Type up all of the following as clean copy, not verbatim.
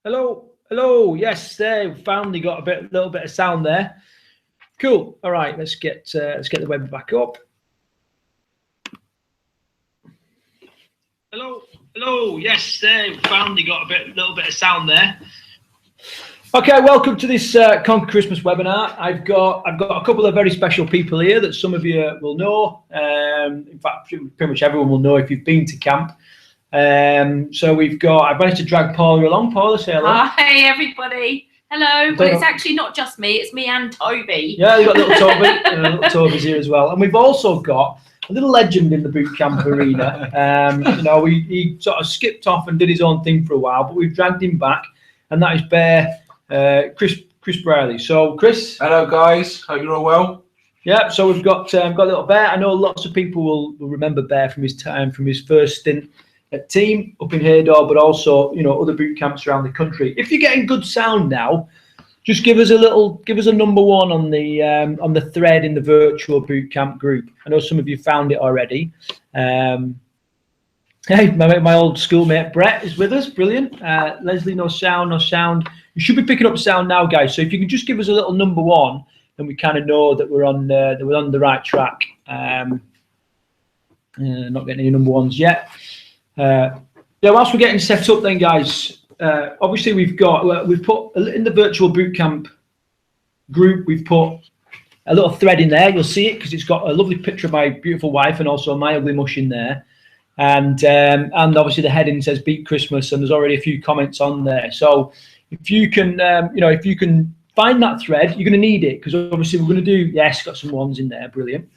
Hello, hello. Yes, finally got a little bit of sound there. Cool. All right, let's get the web back up. Hello, hello. Yes, finally got a little bit of sound there. Okay, welcome to this Conquer Christmas webinar. I've got a couple of very special people here that some of you will know. In fact, pretty much everyone will know if you've been to camp. So I've managed to drag Paula along. Paula, say hello. Hi, everybody. Hello. Well, it's actually not just me, it's me and Toby. Yeah, you've got little Toby. Little Toby's here as well. And we've also got a little legend in the boot camp arena. He sort of skipped off and did his own thing for a while, but we've dragged him back, and that is Chris Briley. So, Chris. Hello, guys. Hope you're all well. Yeah, so we've got a little Bear. I know lots of people will remember Bear from his time, from his first stint at Team up in Haydor, but also other boot camps around the country. If you're getting good sound now, just give us a number one on the thread in the virtual boot camp group. I know some of you found it already. Hey, my old schoolmate Brett is with us. Brilliant. Leslie, no sound. You should be picking up sound now, guys. So if you can just give us a little number one, then we kind of know that we're on the right track. Not getting any number ones yet. Whilst we're getting set up then, guys, obviously we've put in the virtual bootcamp group, we've put a little thread in there. You'll see it because it's got a lovely picture of my beautiful wife and also my ugly mush in there. And obviously the heading says Beat Christmas, and there's already a few comments on there. So if you can find that thread, you're going to need it, because obviously we're going to do, yes, got some ones in there, brilliant.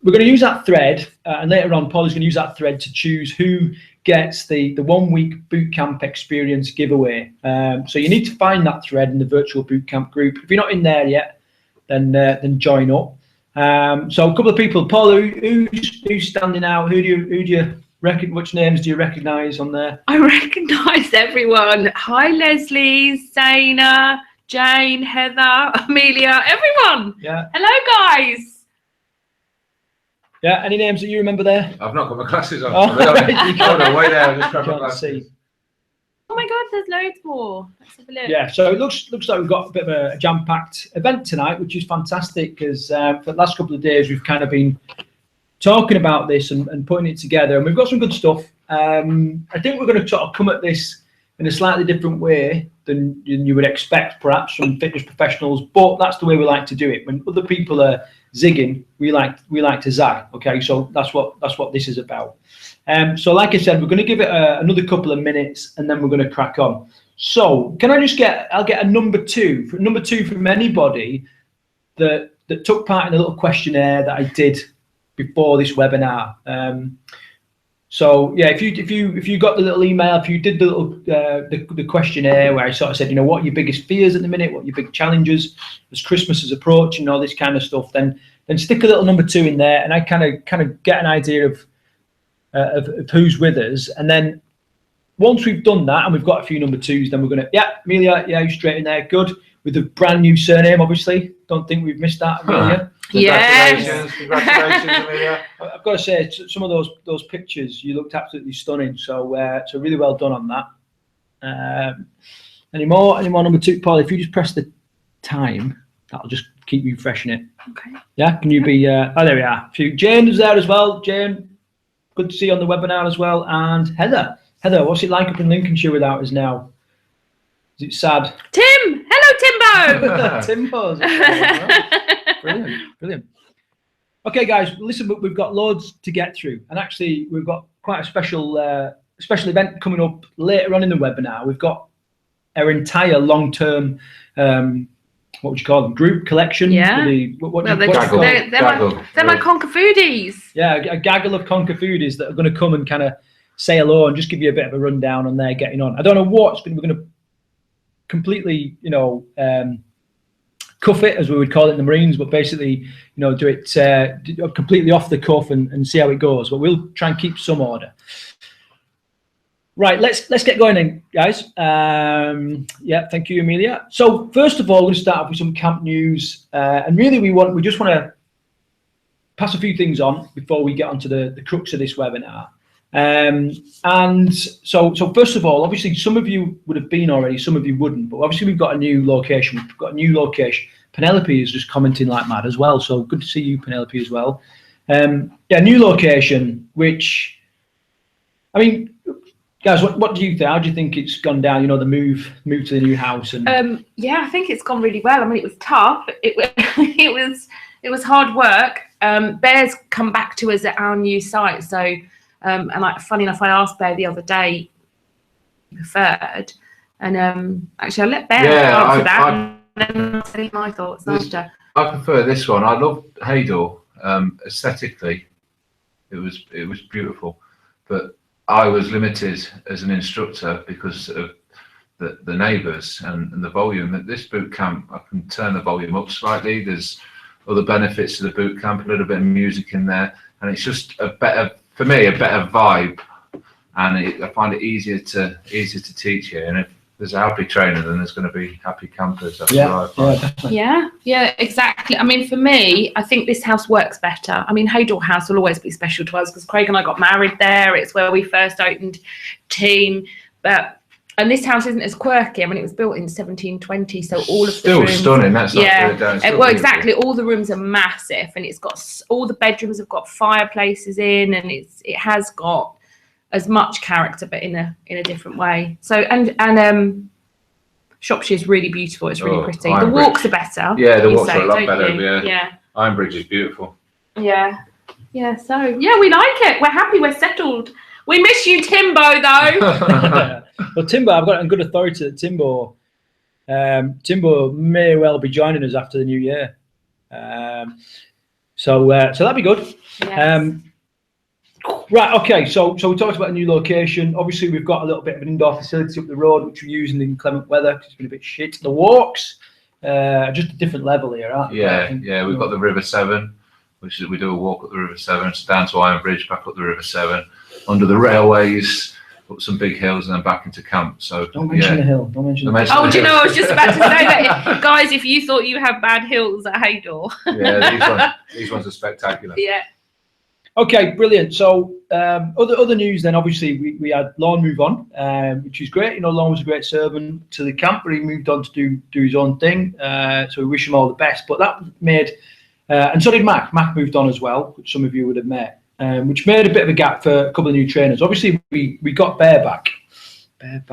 We're going to use that thread, and later on, Paul is going to use that thread to choose who gets the 1 week bootcamp experience giveaway. So you need to find that thread in the virtual bootcamp group. If you're not in there yet, then join up. So a couple of people, Paul, who's standing out? Who do you reckon? Which names do you recognise on there? I recognise everyone. Hi, Leslie, Zaina, Jane, Heather, Amelia, everyone. Yeah. Hello, guys. Yeah, any names that you remember there? I've not got my glasses on. Oh, you can't wait there. Just grab my glasses. See. Oh my God, there's loads more. Let's have a look. Yeah, so it looks like we've got a bit of a jam-packed event tonight, which is fantastic, because for the last couple of days we've kind of been talking about this and putting it together, and we've got some good stuff. I think we're going to sort of come at this in a slightly different way than you would expect, perhaps, from fitness professionals, but that's the way we like to do it. When other people are zigging, we like to zag. Okay, so that's what this is about. So like I said, we're going to give it another couple of minutes, and then we're going to crack on. So can I just I'll get a number two from anybody that took part in a little questionnaire that I did before this webinar. So yeah, if you got the little email, if you did the little the questionnaire where I sort of said, what are your biggest fears at the minute, what are your big challenges as Christmas is approaching, all this kind of stuff, then stick a little number two in there, and I kind of get an idea of who's with us. And then once we've done that and we've got a few number twos, then we're gonna Amelia, you're straight in there, good, with a brand new surname, obviously. Don't think we've missed that, Amelia. Yes. Congratulations, Amelia. I've got to say, some of those pictures, you looked absolutely stunning. So really well done on that. Any more number two, Paul? If you just press the time, that'll just keep you refreshing it. Okay. Yeah. Can you be? There we are. Jane is there as well. Jane, good to see you on the webinar as well. And Heather, what's it like up in Lincolnshire without us now? Is it sad? Tim, hello, Timbo. Timbo's. Brilliant. Okay, guys, listen, we've got loads to get through, and actually we've got quite a special event coming up later on in the webinar. We've got our entire long-term, what would you call them, group collection? Yeah. They're my Conquer foodies. Yeah, a gaggle of Conquer foodies that are going to come and kind of say hello and just give you a bit of a rundown on their getting on. I don't know we're going to completely, cuff it, as we would call it in the Marines, but basically, do it completely off the cuff and see how it goes. But we'll try and keep some order. Right, let's get going then, guys. Yeah, thank you, Amelia. So first of all, we're going to start off with some camp news, and really we just want to pass a few things on before we get onto the crux of this webinar. And so first of all, obviously, some of you would have been already, some of you wouldn't. But obviously, we've got a new location. We've got a new location. Penelope is just commenting like mad as well. So good to see you, Penelope, as well. Yeah, new location. Which, I mean, guys, what do you think? How do you think it's gone down? You know, the move to the new house. And yeah, I think it's gone really well. I mean, it was tough. It was hard work. Bear's come back to us at our new site. So, and like, funny enough, I asked Bear the other day, preferred, and actually I let Bear answer that. And then I'll tell you my thoughts after. I prefer this one. I love Haydor. Aesthetically, it was beautiful, but I was limited as an instructor because of the neighbours and the volume. At this boot camp, I can turn the volume up slightly. There's other benefits to the boot camp, a little bit of music in there, and it's just a better vibe, and I find it easier to teach here. And if there's a happy trainer, then there's going to be happy campers. Yeah, exactly. I mean, for me, I think this house works better. I mean, Haydor House will always be special to us because Craig and I got married there. It's where we first opened TEAM, and this house isn't as quirky. I mean, it was built in 1720, so all of the rooms, stunning. That's well, exactly. All the rooms are massive, and it's got all the bedrooms have got fireplaces in, and it has got as much character, but in a different way. So and Shropshire's really beautiful. It's really pretty. The walks are better. Yeah, the walks are a lot better. Yeah. Ironbridge is beautiful. Yeah. So yeah, we like it. We're happy. We're settled. We miss you, Timbo, though. Well, Timbo, I've got a good authority that Timbo may well be joining us after the new year. So that'd be good. Yes. Right, okay, so we talked about a new location. Obviously, we've got a little bit of an indoor facility up the road, which we're using in inclement weather because it's been a bit shit. The walks, just a different level here, aren't they? Yeah, we've got the River Severn, which is we do a walk up the River Severn, it's down to Ironbridge, back up the River Severn, under the railways, up some big hills, and then back into camp. So don't mention the hill. Don't mention the hill. Oh, do you know? I was just about to say that, guys. If you thought you had bad hills at Haydor, these ones are spectacular. Yeah. Okay, brilliant. So other news then, obviously we had Lorne move on, which is great. You know, Lorne was a great servant to the camp, but he moved on to do his own thing. So we wish him all the best. But that made, and so did Mac. Mac moved on as well, which some of you would have met, which made a bit of a gap for a couple of new trainers. Obviously, we got Bear back. Right,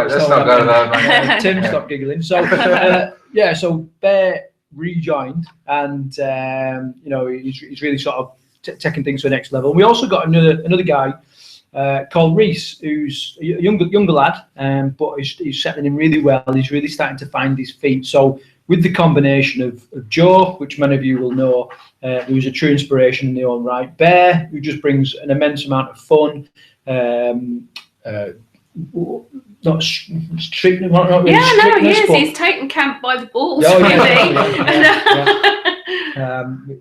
let's not go there, man. Tim, stop giggling. So so Bear rejoined, and you know, he's really sort of taking things to the next level. We also got another guy called Reese, who's a younger lad, but he's settling in really well. He's really starting to find his feet. So with the combination of Joe, which many of you will know, who's a true inspiration in their own right, Bear, who just brings an immense amount of fun, not strict, not really he's taken camp by the balls.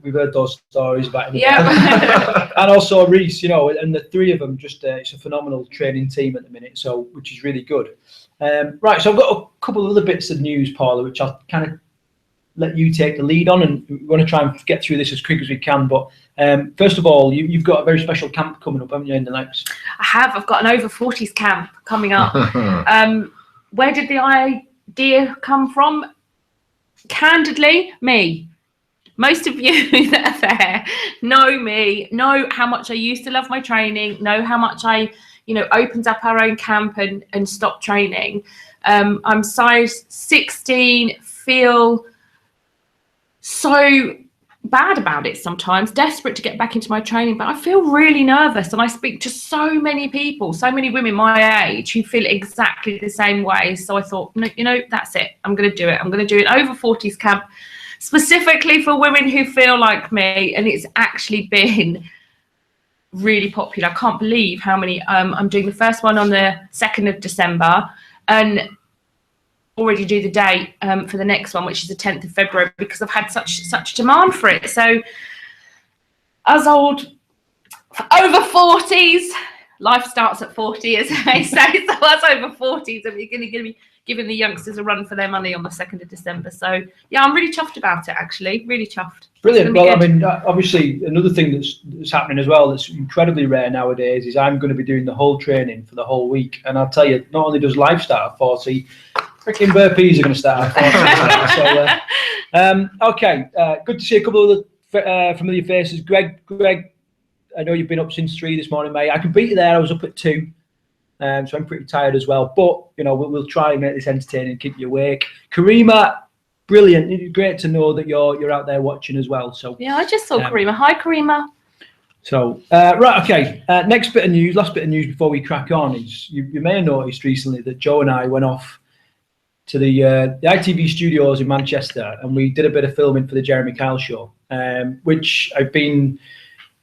We've heard those stories about him. And also Reese, you know, and the three of them just it's a phenomenal training team at the minute, so which is really good. Right, so I've got a couple of other bits of news, Paula, which I'll kind of let you take the lead on, and we want to try and get through this as quick as we can. But first of all, you've got a very special camp coming up, haven't you, in the next? I have. I've got an over 40s camp coming up. Where did the idea come from? Candidly, me. Most of you that are there know me, know how much I used to love my training, know how much I, opened up our own camp and stopped training. I'm size 16, feel so bad about it sometimes, desperate to get back into my training, but I feel really nervous, and I speak to so many people, so many women my age who feel exactly the same way. So I thought, that's it. I'm going to do it. I'm going to do an over 40s camp specifically for women who feel like me, and it's actually been really popular. I can't believe how many. I'm doing the first one on the 2nd of December, and already do the date for the next one, which is the 10th of February, because I've had such demand for it. So as over 40s, life starts at 40, as they say. So as over 40s, and we're going to giving the youngsters a run for their money on the 2nd of December. So yeah, I'm really chuffed about it, actually, really chuffed. Brilliant. Well, I mean, obviously, another thing that's happening as well that's incredibly rare nowadays is I'm going to be doing the whole training for the whole week. And I'll tell you, not only does life start at 40, freaking burpees are going to start at 40. Okay, good to see a couple of the familiar faces. Greg, I know you've been up since 3 this morning, mate. I can beat you there. I was up at 2. So I'm pretty tired as well. But, you know, we'll try and make this entertaining and keep you awake. Karima, brilliant. It's great to know that you're out there watching as well. So yeah, I just saw Karima. Hi, Karima. So, right, okay. Next bit of news, last bit of news before we crack on is you may have noticed recently that Joe and I went off to the ITV studios in Manchester and we did a bit of filming for the Jeremy Kyle show, which I've been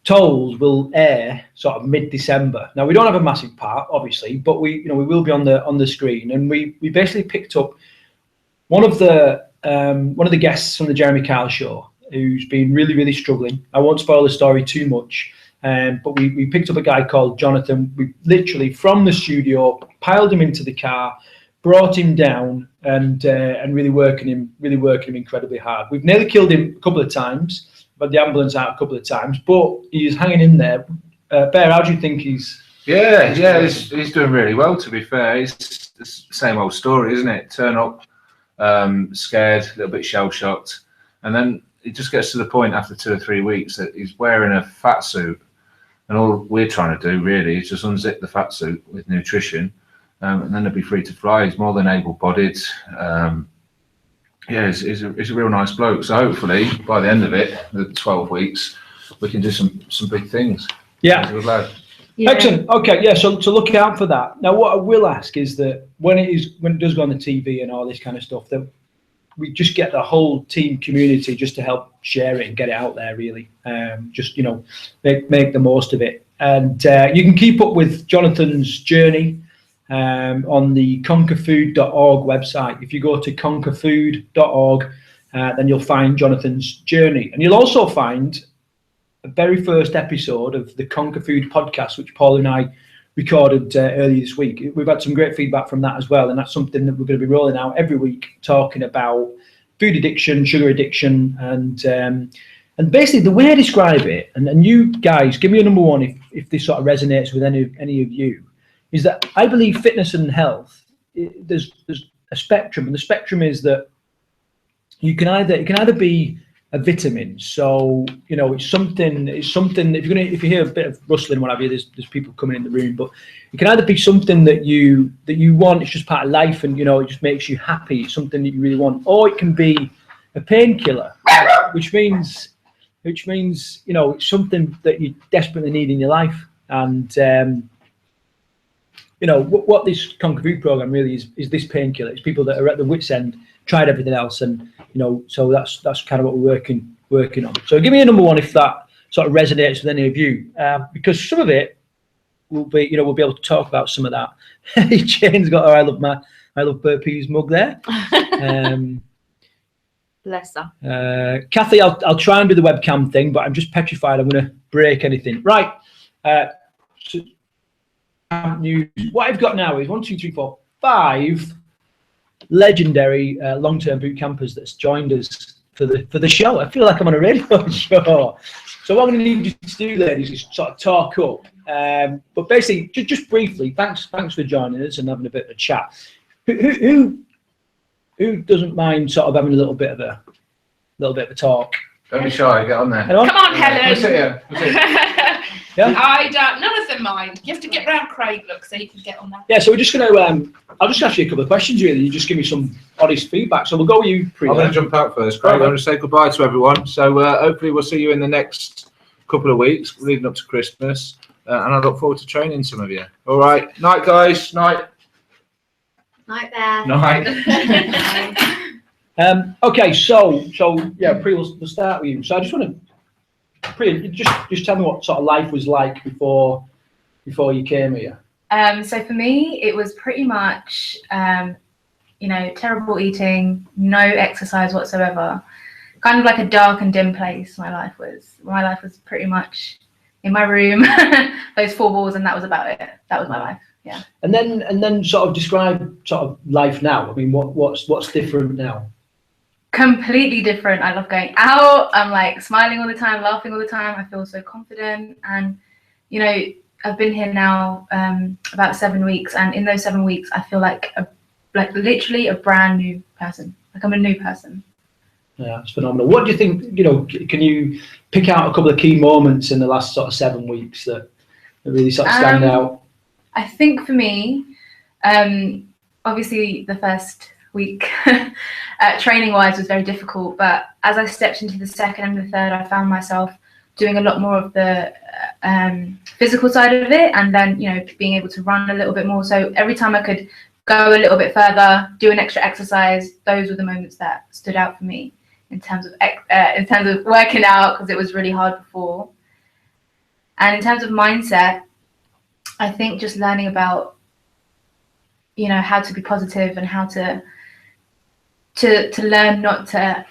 told will air sort of mid-December. Now we don't have a massive part, obviously, but we will be on the screen, and we basically picked up one of the guests from the Jeremy Kyle show who's been really struggling. I won't spoil the story too much, but we picked up a guy called Jonathan. We literally from the studio piled him into the car, brought him down, and really working him incredibly hard. We've nearly killed him a couple of times. But the ambulance out a couple of times, but he's hanging in there. Bear, how do you think he's? Yeah, he's doing really well. To be fair, it's the same old story, isn't it? Turn up, scared, a little bit shell shocked, and then it just gets to the point after 2 or 3 weeks that he's wearing a fat suit, and all we're trying to do really is just unzip the fat suit with nutrition, and then he'll be free to fly. He's more than able-bodied. Yeah, he's a real nice bloke. So hopefully by the end of it, the 12 weeks, we can do some big things. Yeah. Good lad. Yeah. Excellent. Okay, yeah. So look out for that. Now, what I will ask is that when it does go on the TV and all this kind of stuff, that we just get the whole team community just to help share it and get it out there. Really, just make the most of it. And you can keep up with Jonathan's journey on the conquerfood.org website. If you go to conquerfood.org, then you'll find Jonathan's journey, and you'll also find the very first episode of the Conquer Food podcast, which Paul and I recorded earlier this week. We've had some great feedback from that as well, and that's something that we're going to be rolling out every week, talking about food addiction, sugar addiction, and basically the way I describe it. And you guys, give me a number one if this sort of resonates with any of you. Is that I believe fitness and health, there's a spectrum, and the spectrum is that it can either be a vitamin. So it's something if you hear a bit of rustling, what have you, there's people coming in the room, but it can either be something that you want, it's just part of life, and it just makes you happy, it's something that you really want, or it can be a painkiller, which means it's something that you desperately need in your life. And what this Conquer Food program really is this painkiller. It's people that are at the wit's end, tried everything else, and so that's kind of what we're working on. So give me a number one if that sort of resonates with any of you, because some of it we'll be able to talk about some of that. Jane's got her I love burpees mug there. Bless her. Kathy, I'll try and do the webcam thing, but I'm just petrified I'm going to break anything. Right. So, news. What I've got now is 1, 2, 3, 4, 5 legendary long-term boot campers that's joined us for the show. I feel like I'm on a radio show. So what I'm going to need you to do, ladies, is sort of talk up. But basically, just briefly, thanks for joining us and having a bit of a chat. Who doesn't mind sort of having a little bit of a talk? Don't be shy. Get on there. Come on, Helen. Let's sit here. Yeah? I don't. None of them mind. You have to get round Craig, look, so you can get on that. Yeah, so we're just going to. I'll just ask you a couple of questions, really. You just give me some honest feedback. So we'll go with you, Priya. I'm going to jump out first, Craig. I'm going to say goodbye to everyone. So hopefully we'll see you in the next couple of weeks, leading up to Christmas, and I look forward to training some of you. All right, night, guys. Night. Night there. Night. Okay, so yeah, Priya, we'll start with you. So I just want to. Priya, just tell me what sort of life was like before you came here. So for me, it was pretty much, terrible eating, no exercise whatsoever. Kind of like a dark and dim place. My life was pretty much in my room, those 4 walls, and that was about it. That was my life. Yeah. And then sort of describe sort of life now. I mean, what's different now? Completely different. I love going out. I'm like smiling all the time, laughing all the time. I feel so confident, and you know, I've been here now about 7 weeks, and in those 7 weeks, I feel like literally a brand new person. Like I'm a new person. Yeah, it's phenomenal. What do you think? You know, can you pick out a couple of key moments in the last sort of 7 weeks that really sort of stand out? I think for me, obviously the first week training wise was very difficult, but as I stepped into the second and the third, I found myself doing a lot more of the physical side of it, and then, you know, being able to run a little bit more. So every time I could go a little bit further, do an extra exercise, those were the moments that stood out for me in terms of working out, because it was really hard before. And in terms of mindset, I think just learning about, you know, how to be positive and how to learn not to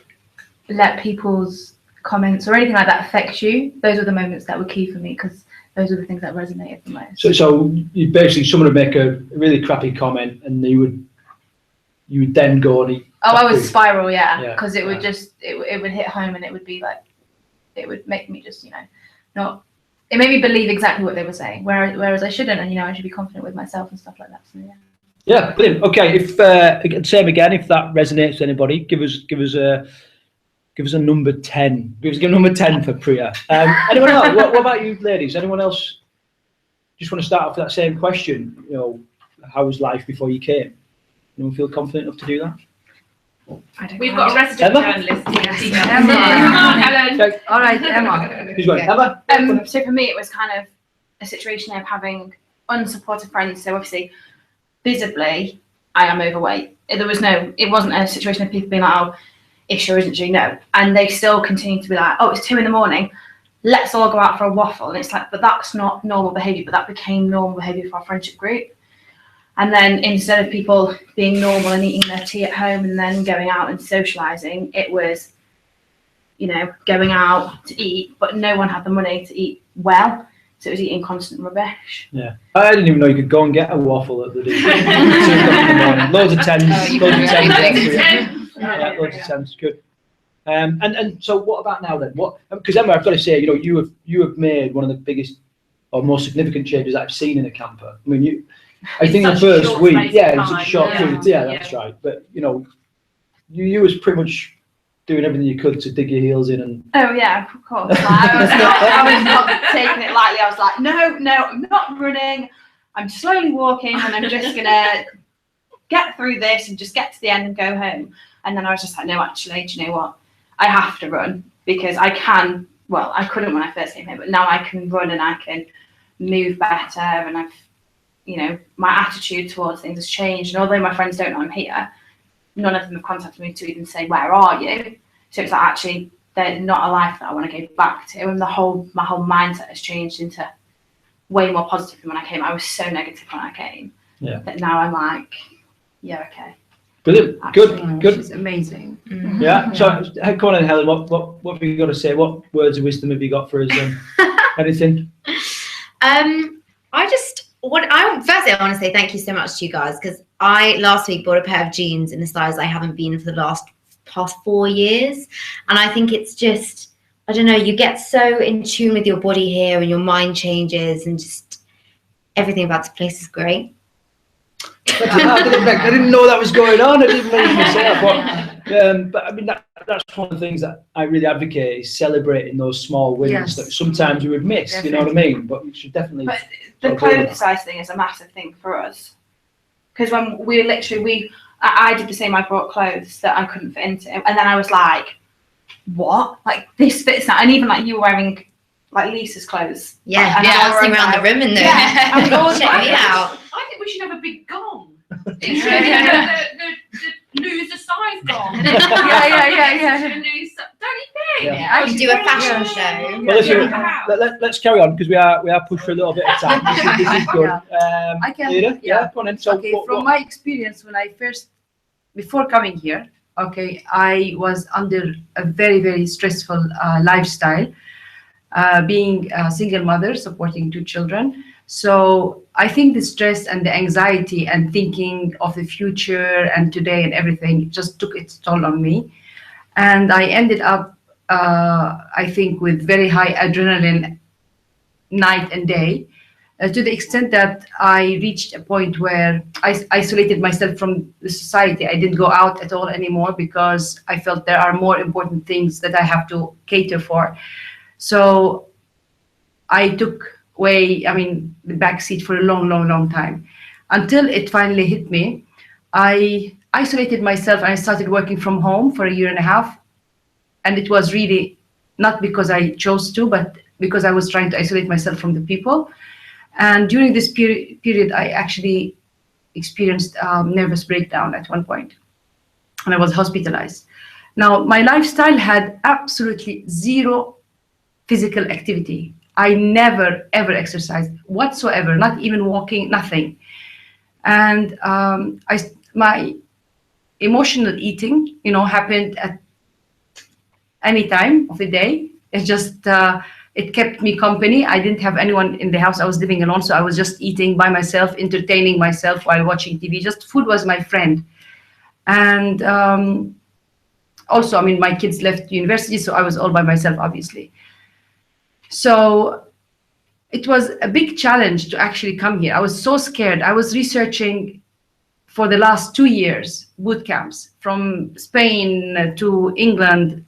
let people's comments or anything like that affect you. Those are the moments that were key for me, because those are the things that resonated the most. So you basically, someone would make a really crappy comment, and you would then go and eat. Oh, I would spiral, because it would just it would hit home, and it would be like, it would make me just, you know, not. It made me believe exactly what they were saying, whereas I shouldn't, and you know, I should be confident with myself and stuff like that. So yeah. Yeah, brilliant. Okay, if same again, if that resonates with anybody, give us a number 10. Give us a number 10 for Priya. Anyone else? What about you, ladies? Anyone else? Just want to start off with that same question. You know, how was life before you came? Anyone feel confident enough to do that? We've got a resident journalist. Emma. All right, Emma. Who's going? Emma? So for me, it was kind of a situation of having unsupportive friends. So obviously, visibly, I am overweight. It wasn't a situation of people being like, oh, is she or isn't she? No. And they still continue to be like, oh, it's 2 a.m. Let's all go out for a waffle. And it's like, but that's not normal behaviour, but that became normal behaviour for our friendship group. And then instead of people being normal and eating their tea at home and then going out and socialising, it was, you know, going out to eat, but no one had the money to eat well. So it was eating constant rubbish. Yeah. I didn't even know you could go and get a waffle at the day. Loads of tens. Loads of tens. Yeah, loads of tens. Good. And so what about now then? Because Emma, I've got to say, you know, you have made one of the biggest or most significant changes I've seen in a camper. I mean, I think the first week, it was a short period. Yeah, that's right. But you know, you was pretty much doing everything you could to dig your heels in and. Oh yeah, of course. I was not taking it lightly. I was like, no, I'm not running. I'm slowly walking, and I'm just gonna get through this and just get to the end and go home. And then I was just like, no, actually, do you know what? I have to run, because I can. Well, I couldn't when I first came here, but now I can run and I can move better, and I've. You know, my attitude towards things has changed. And although my friends don't know I'm here, none of them have contacted me to even say, where are you? So it's like, actually, they're not a life that I want to go back to. And my whole mindset has changed into way more positive than when I came. I was so negative when I came. Yeah. That now I'm like, yeah, okay. Brilliant. Good. It's amazing. Mm-hmm. Yeah. So come on in, Helen. What have you got to say? What words of wisdom have you got for us? Anything? Firstly, I want to say thank you so much to you guys, because I last week bought a pair of jeans in a size I haven't been for the past 4 years, and I think it's just, I don't know, you get so in tune with your body here, and your mind changes, and just everything about this place is great. I didn't know that was going on. I didn't mean to say that, but I mean that's one of the things that I really advocate, is celebrating those small wins that sometimes we would miss. Definitely. You know what I mean? But we should definitely. But the clothes size thing is a massive thing for us, because when I did the same. I brought clothes that I couldn't fit into, and then I was like, "What? Like this fits now?" And even like you were wearing like Lisa's clothes. Yeah, dancing around the room in there. Yeah, I was always check me out. I think we should have a big gong. It's the loser size gong. Yeah. Don't you think? Yeah. I could do a fashion show. Well, let's carry on, because we are pushed for a little bit of time. This is good. I can. Lida? Yeah, go on then. So, Okay, from my experience, when before coming here, I was under a very, very stressful lifestyle, being a single mother, supporting 2 children. So I think the stress and the anxiety and thinking of the future and today and everything just took its toll on me. And I ended up, I think, with very high adrenaline night and day, to the extent that I reached a point where I isolated myself from the society. I didn't go out at all anymore because I felt there are more important things that I have to cater for. So I took the back seat for a long time, until it finally hit me. I isolated myself and I started working from home for 1.5 years. And it was really not because I chose to, but because I was trying to isolate myself from the people. And during this period, I actually experienced nervous breakdown at one point, and I was hospitalized. Now, my lifestyle had absolutely zero physical activity. I never, ever exercised whatsoever, not even walking, nothing. And my emotional eating, happened at any time of the day. It's just, it kept me company. I didn't have anyone in the house. I was living alone, so I was just eating by myself, entertaining myself while watching TV. Just food was my friend. And also, my kids left university, so I was all by myself, obviously. So it was a big challenge to actually come here. I was so scared. I was researching for the last 2 years, boot camps from Spain to England,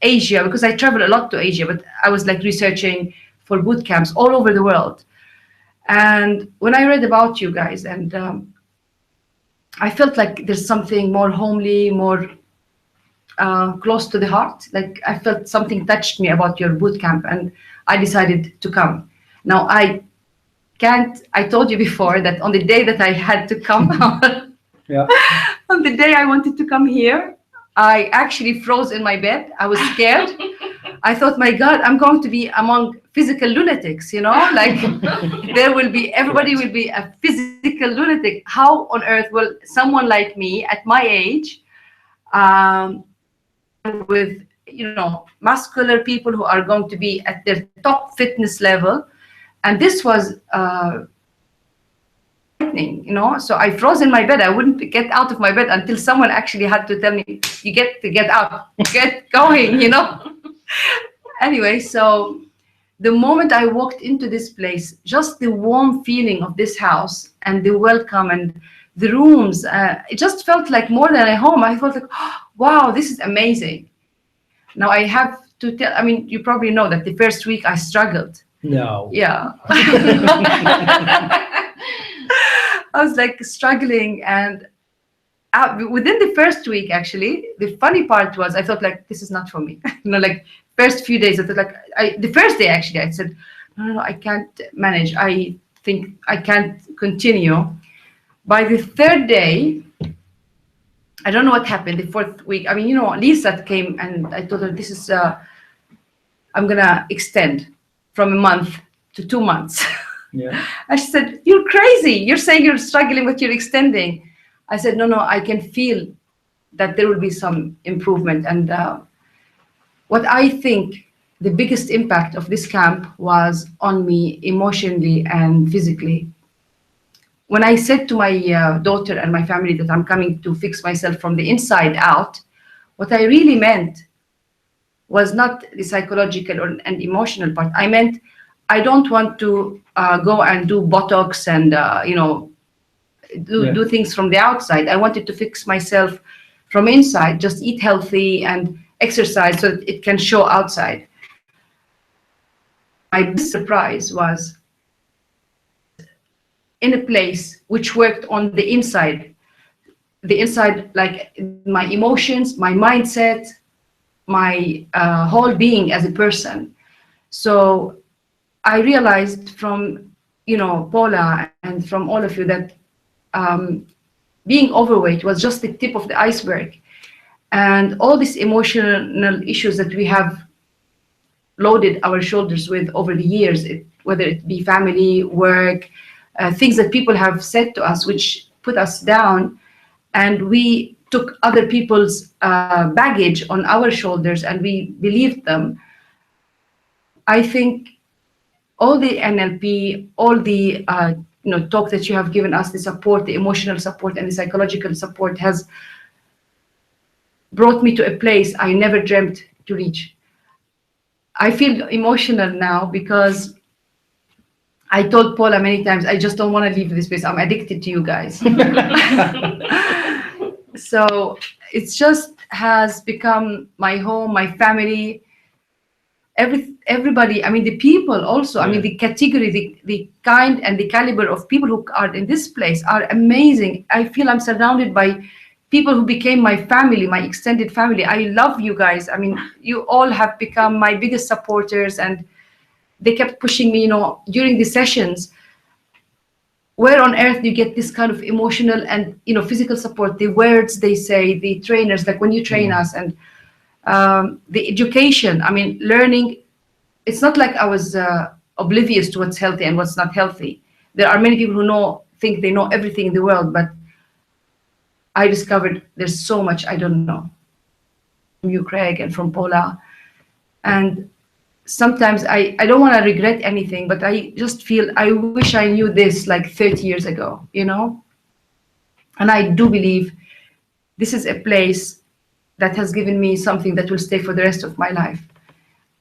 Asia, because I travel a lot to Asia, but I was researching for boot camps all over the world. And when I read about you guys, and I felt like there's something more homely, more close to the heart. I felt something touched me about your boot camp, and I decided to come. Now, I told you before that on the day that I had to come, yeah. on the day I wanted to come here, I actually froze in my bed. I was scared. I thought, my God, I'm going to be among physical lunatics, everybody will be a physical lunatic. How on earth will someone like me at my age, with, muscular people who are going to be at their top fitness level? And this was frightening, So I froze in my bed. I wouldn't get out of my bed until someone actually had to tell me, you get to get up, get going, Anyway, so the moment I walked into this place, just the warm feeling of this house and the welcome and the rooms, it just felt like more than a home. I felt like, oh, wow, this is amazing. Now I have to tell, you probably know that the first week I struggled. No. Yeah. I was struggling, and within the first week, actually, the funny part was I thought this is not for me. First few days, I thought the first day actually, I said, no, I can't manage. I think I can't continue. By the third day, I don't know what happened. The fourth week, Lisa came and I told her, this is, I'm gonna extend from a month to 2 months. Yeah. I said, you're crazy. You're saying you're struggling, but you're extending. I said, no, I can feel that there will be some improvement. And what I think the biggest impact of this camp was on me emotionally and physically. When I said to my daughter and my family that I'm coming to fix myself from the inside out, what I really meant was not the psychological and emotional part. I meant I don't want to go and do Botox and do things from the outside. I wanted to fix myself from inside, just eat healthy and exercise so that it can show outside. My big surprise was in a place which worked on the inside, like my emotions, my mindset, my whole being as a person. So I realized from, Paula and from all of you that being overweight was just the tip of the iceberg. And all these emotional issues that we have loaded our shoulders with over the years, whether it be family, work, things that people have said to us, which put us down, and we took other people's baggage on our shoulders and we believed them. I think all the NLP, all the talk that you have given us, the support, the emotional support and the psychological support has brought me to a place I never dreamt to reach. I feel emotional now because I told Paula many times, I just don't want to leave this place. I'm addicted to you guys. So it's just has become my home, my family, everybody. I mean, the people also, I mean, the category, the kind and the caliber of people who are in this place are amazing. I feel I'm surrounded by people who became my family, my extended family. I love you guys. I mean, you all have become my biggest supporters, and they kept pushing me, during the sessions. Where on earth do you get this kind of emotional and physical support? The words they say, the trainers, like when you train us, and the education. I mean, learning. It's not like I was oblivious to what's healthy and what's not healthy. There are many people who think they know everything in the world, but I discovered there's so much I don't know. From you, Craig, and from Paula, and sometimes I don't want to regret anything, but I just feel I wish I knew this like 30 years ago, And I do believe this is a place that has given me something that will stay for the rest of my life.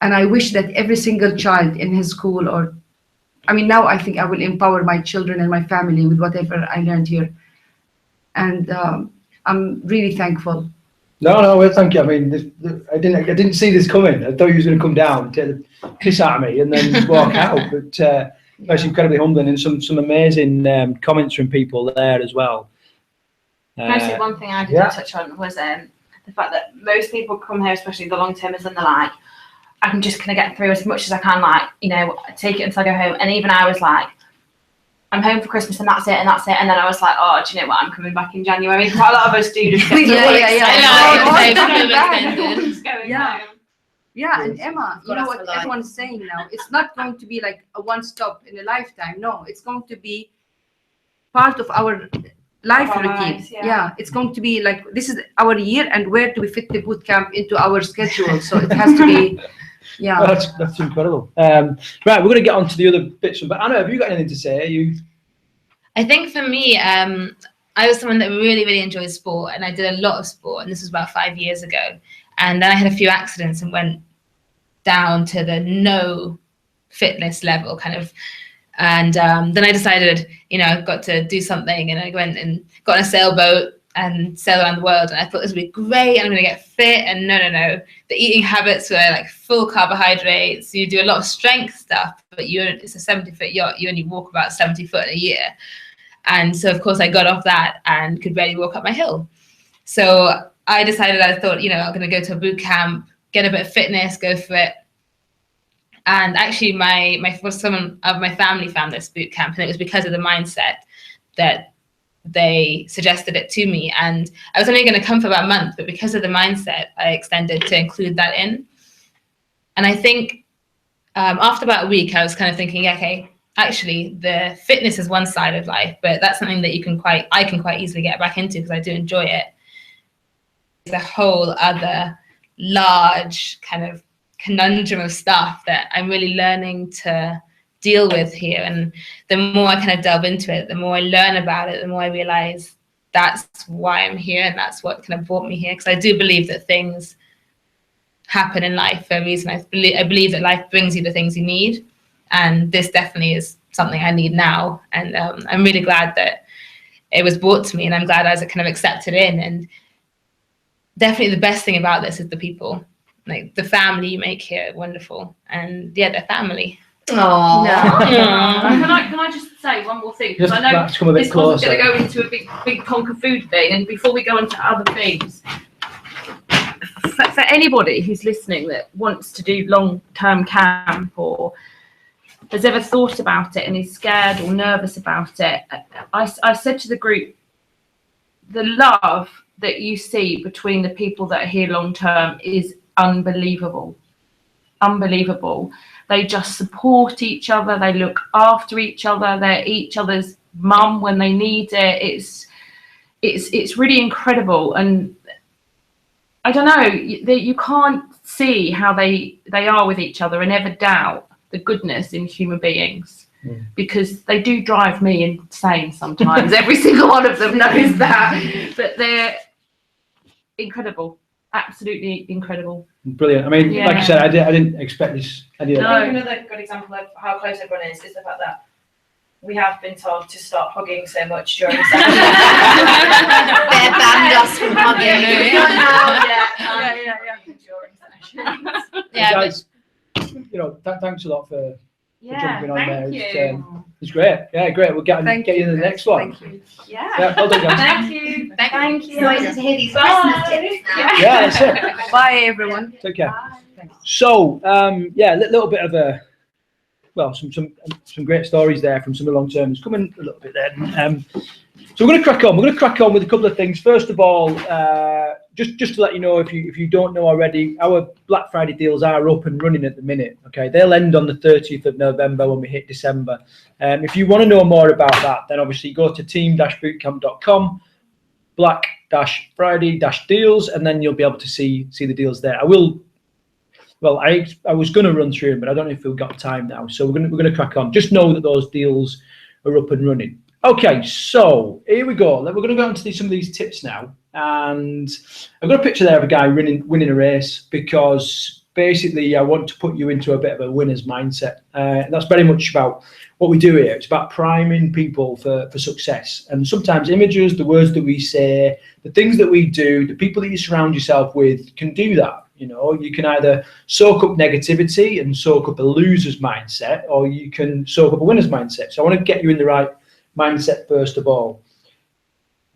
And I wish that every single child in his school, now I think I will empower my children and my family with whatever I learned here. And I'm really thankful. No, well, thank you. I mean, I didn't see this coming. I thought you was going to come down, take the piss out of me, and then walk out. But it's incredibly humbling, and some amazing comments from people there as well. Can I say one thing I didn't touch on was the fact that most people come here, especially the long termers, and they're like, I can just kind of get through as much as I can, take it until I go home. And even I was like, I'm home for Christmas and that's it. And then I was like, oh, do you know what? I'm coming back in January. Quite a lot of us do just get Yeah, and Emma, you know what everyone's saying now? It's not going to be like a one stop in a lifetime. No, it's going to be part of our life routine. It's going to be like, this is our year, and where do we fit the boot camp into our schedule? So it has to be. Yeah, well, that's incredible. Right, we're going to get on to the other bits. But Anna, have you got anything to say? I think for me, I was someone that really, really enjoyed sport, and I did a lot of sport, and this was about 5 years ago. And then I had a few accidents and went down to the no fitness level kind of. And then I decided, I've got to do something, and I went and got on a sailboat and sail around the world, and I thought this would be great, I'm going to get fit. And no, the eating habits were like full carbohydrates. You do a lot of strength stuff, but it's a 70-foot yacht, you only walk about 70 foot in a year. And so of course I got off that and could barely walk up my hill. So I decided, I thought, I'm going to go to a boot camp, get a bit of fitness, go for it. And actually someone of my family found this boot camp, and it was because of the mindset that they suggested it to me. And I was only going to come for about a month, but because of the mindset, I extended to include that in. And I think after about a week, I was kind of thinking, okay, actually the fitness is one side of life, but that's something that I can quite easily get back into because I do enjoy it. It's a whole other large kind of conundrum of stuff that I'm really learning to deal with here. And the more I kind of delve into it, the more I learn about it, the more I realize that's why I'm here, and that's what kind of brought me here. Because I do believe that things happen in life for a reason. I believe that life brings you the things you need, and this definitely is something I need now. And I'm really glad that it was brought to me, and I'm glad I kind of accepted it in. And definitely the best thing about this is the people, like the family you make here, wonderful. And yeah, they're family. Oh, can I just say one more thing? Because I know this wasn't going to go into a big conquer food thing. And before we go into other things, for anybody who's listening that wants to do long-term camp or has ever thought about it and is scared or nervous about it, I said to the group, the love that you see between the people that are here long-term is unbelievable. They just support each other. They look after each other. They're each other's mum when they need it. It's really incredible. And I don't know, you can't see how they are with each other and ever doubt the goodness in human beings, because they do drive me insane sometimes. Every single one of them knows that, but they're incredible, absolutely incredible. Brilliant. I mean, like you said, I didn't expect this. I think another good example of how close everyone is the fact that we have been told to stop hugging so much during the session. They're banned us from hugging. Guys, thanks a lot for jumping on there. It's great. Yeah, great. We'll get you in the next one. Thank you. Yeah. Well done, guys. Thank you. Thank you. Excited to hear these Christmas tips now. Yeah, that's it. Bye, everyone. Take care. So, a little bit of some great stories there from some of the long termers coming a little bit then. So we're going to crack on. We're going to crack on with a couple of things. First of all, just to let you know, if you don't know already, our Black Friday deals are up and running at the minute. Okay, they'll end on the 30th of November when we hit December. If you want to know more about that, then obviously go to team-bootcamp.com, Black-Friday-deals, and then you'll be able to see the deals there. I was going to run through them, but I don't know if we've got time now. So we're going to crack on. Just know that those deals are up and running. Okay, so here we go. We're going to go into some of these tips now. And I've got a picture there of a guy winning a race, because basically I want to put you into a bit of a winner's mindset. And that's very much about what we do here. It's about priming people for success. And sometimes images, the words that we say, the things that we do, the people that you surround yourself with can do that. You can either soak up negativity and soak up a loser's mindset, or you can soak up a winner's mindset. So I want to get you in the right mindset first of all.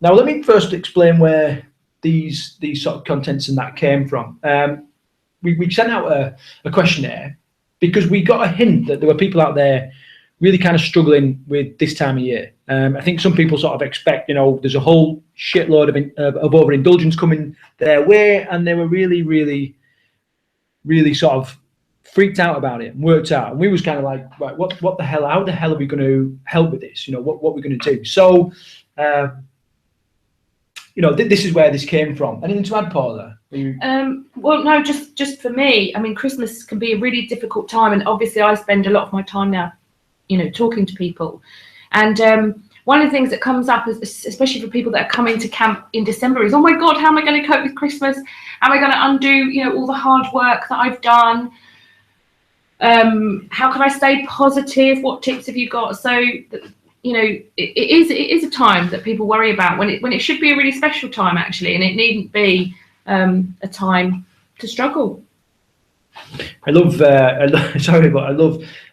Now, let me first explain where these sort of contents and that came from. We sent out a questionnaire because we got a hint that there were people out there really kind of struggling with this time of year. I think some people sort of expect, there's a whole shitload of overindulgence coming their way, and they were really, really, really sort of freaked out about it and worked out. And we was kind of like, right, what the hell? How the hell are we going to help with this? What we're going to do? So, this is where this came from. Anything to add, Paula? Well, no, just for me. I mean, Christmas can be a really difficult time, and obviously I spend a lot of my time now, talking to people. And one of the things that comes up, especially for people that are coming to camp in December, is, oh my God, how am I going to cope with Christmas? How am I going to undo, all the hard work that I've done? How can I stay positive? What tips have you got? So, it is a time that people worry about when it should be a really special time, actually, and it needn't be a time to struggle. I love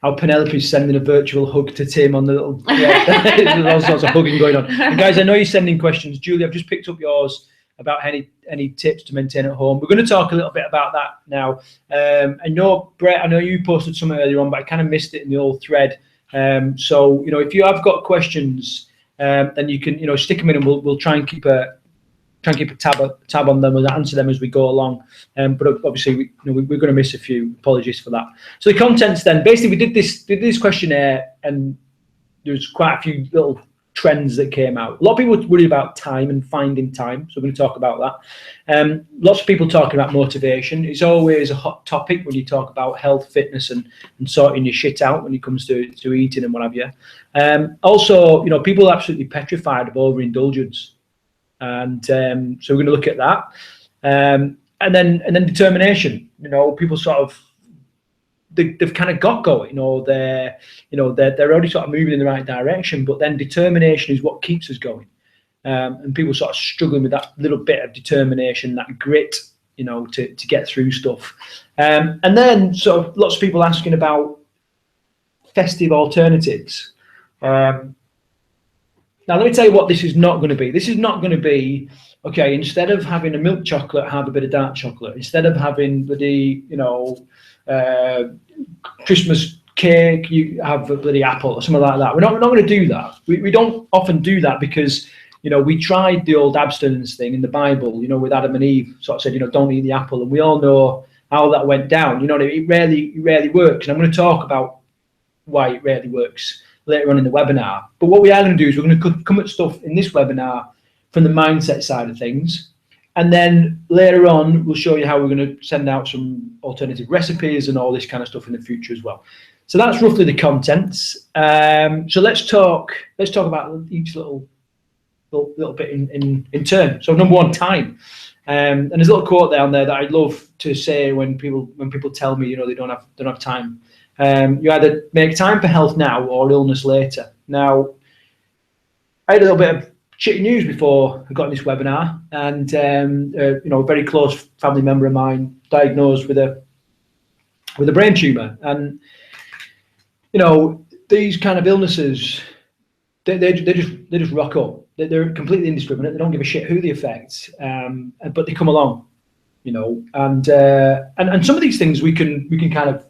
how Penelope's sending a virtual hug to Tim on the little, there's all sorts of hugging going on. And guys, I know you're sending questions. Julie, I've just picked up yours about any tips to maintain at home. We're going to talk a little bit about that now. I know, Brett, I know you posted some earlier on, but I kind of missed it in the old thread. So, if you have got questions, then you can, stick them in, and we'll try and keep a tab on them and answer them as we go along. But obviously, we're going to miss a few. Apologies for that. So the contents then, basically, we did this questionnaire, and there's quite a few little trends that came out. A lot of people worry about time and finding time, so we're going to talk about that. Lots of people talking about motivation. It's always a hot topic when you talk about health, fitness, and sorting your shit out when it comes to eating and what have you. Also, people are absolutely petrified of overindulgence, and so we're going to look at that. And then determination. People sort of they've kind of got going, or they're already sort of moving in the right direction, but then determination is what keeps us going. And people sort of struggling with that little bit of determination, that grit, to get through stuff. And then sort of lots of people asking about festive alternatives. Now, let me tell you what this is not going to be. This is not going to be, okay, instead of having a milk chocolate, have a bit of dark chocolate. Instead of having bloody, Christmas cake, you have a bloody apple or something like that. We're not going to do that. We don't often do that because, we tried the old abstinence thing in the Bible, with Adam and Eve sort of said, don't eat the apple. And we all know how that went down. It rarely works. And I'm going to talk about why it rarely works later on in the webinar. But what we are going to do is we're going to come at stuff in this webinar from the mindset side of things. And then later on, we'll show you how we're going to send out some alternative recipes and all this kind of stuff in the future as well. So that's roughly the contents. So let's talk about each little bit in turn. So number one, time. And there's a little quote down there that I'd love to say when people tell me, they don't have time. You either make time for health now or illness later. Now, I had a little bit of shitty news before I got on this webinar, and a very close family member of mine diagnosed with a brain tumor, and these kind of illnesses, they just rock up. They're completely indiscriminate. They don't give a shit who they affect, but they come along, and some of these things we can kind of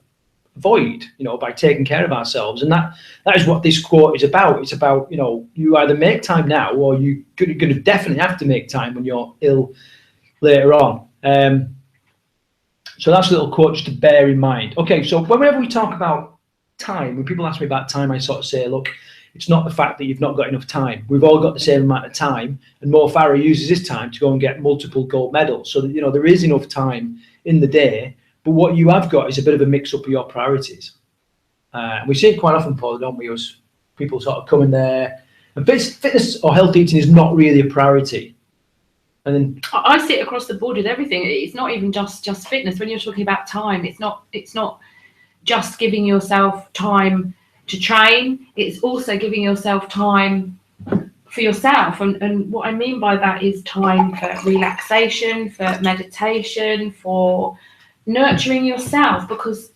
avoid, by taking care of ourselves, and that is what this quote is about. It's about, you either make time now, or you're going to definitely have to make time when you're ill later on. So that's a little quote just to bear in mind. Okay, so whenever we talk about time, when people ask me about time, I sort of say, look, it's not the fact that you've not got enough time. We've all got the same amount of time, and Mo Farah uses his time to go and get multiple gold medals. So that, there is enough time in the day. But what you have got is a bit of a mix-up of your priorities. We see it quite often, Paul, don't we? As people sort of come in there, and fitness or healthy eating is not really a priority. And then I see it across the board with everything. It's not even just fitness. When you're talking about time, it's not just giving yourself time to train. It's also giving yourself time for yourself. And what I mean by that is time for relaxation, for meditation, for nurturing yourself, because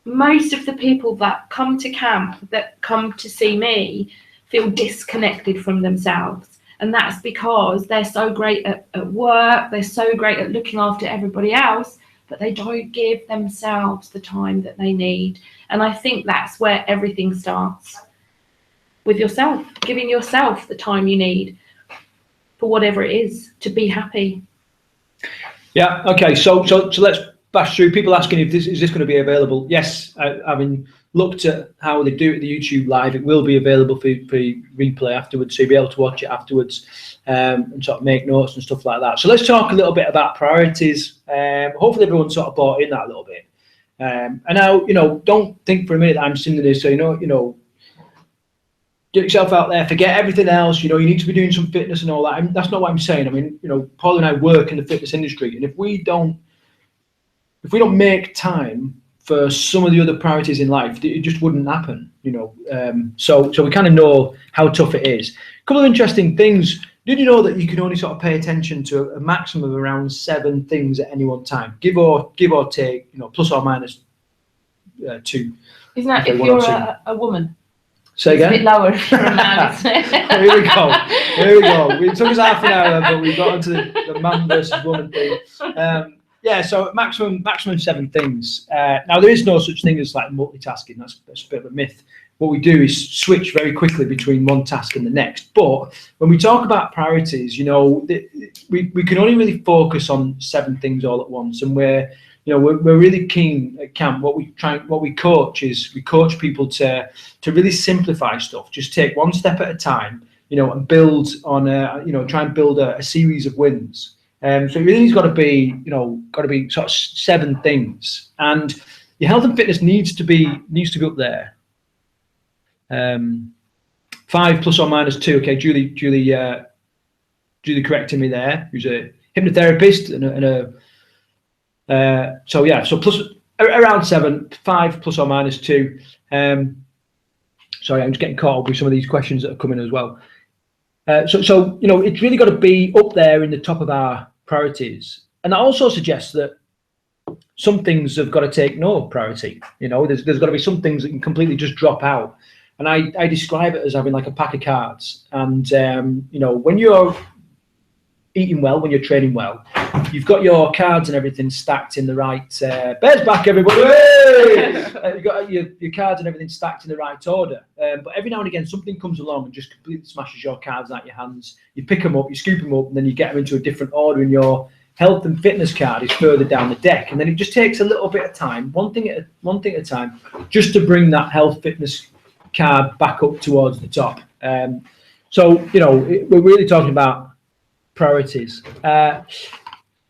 most of the people that come to camp, that come to see me, feel disconnected from themselves, and that's because they're so great at work, they're so great at looking after everybody else, but they don't give themselves the time that they need. And I think that's where everything starts, with yourself, giving yourself the time you need for whatever it is to be happy. Yeah. Okay. So let's bash through. People asking if is this going to be available? Yes. Having looked at how they do it, the YouTube live, it will be available for replay afterwards, so you'll be able to watch it afterwards and sort of make notes and stuff like that. So let's talk a little bit about priorities. Hopefully everyone sort of bought in that a little bit. And now, don't think for a minute that I'm sitting there saying, get yourself out there, forget everything else. You need to be doing some fitness and all that. That's not what I'm saying. I mean, Paul and I work in the fitness industry, and if we don't make time for some of the other priorities in life, it just wouldn't happen. So we kind of know how tough it is. A couple of interesting things. Did you know that you can only sort of pay attention to a maximum of around 7 things at any one time, give or take, plus or minus 2. Isn't that if you're a woman? Say again? It's a bit lower if you're a man. Here we go. It took us half an hour, but we got onto the man versus woman thing. So maximum 7 things. Now there is no such thing as like multitasking. That's a bit of a myth. What we do is switch very quickly between one task and the next. But when we talk about priorities, we can only really focus on 7 things all at once, and we're really keen at camp. What we coach people to really simplify stuff. Just take one step at a time, and build on try and build a series of wins. So it really has got to be sort of 7 things, and your health and fitness needs to be up there. 5 plus or minus 2. Okay, Julie correcting me there. Who's a hypnotherapist and so plus around 7, 5 plus or minus 2. Sorry, I'm just getting caught up with some of these questions that are coming as well. So it's really got to be up there in the top of our priorities, and that also suggests that some things have got to take no priority. There's got to be some things that can completely just drop out, and I describe it as having like a pack of cards. And when you're eating well, when you're training well, you've got your cards and everything stacked in the right. Bears back, everybody! You've got your cards and everything stacked in the right order. But every now and again, something comes along and just completely smashes your cards out of your hands. You pick them up, you scoop them up, and then you get them into a different order, and your health and fitness card is further down the deck. And then it just takes a little bit of time, one thing at a time, just to bring that health fitness card back up towards the top. So we're really talking about priorities.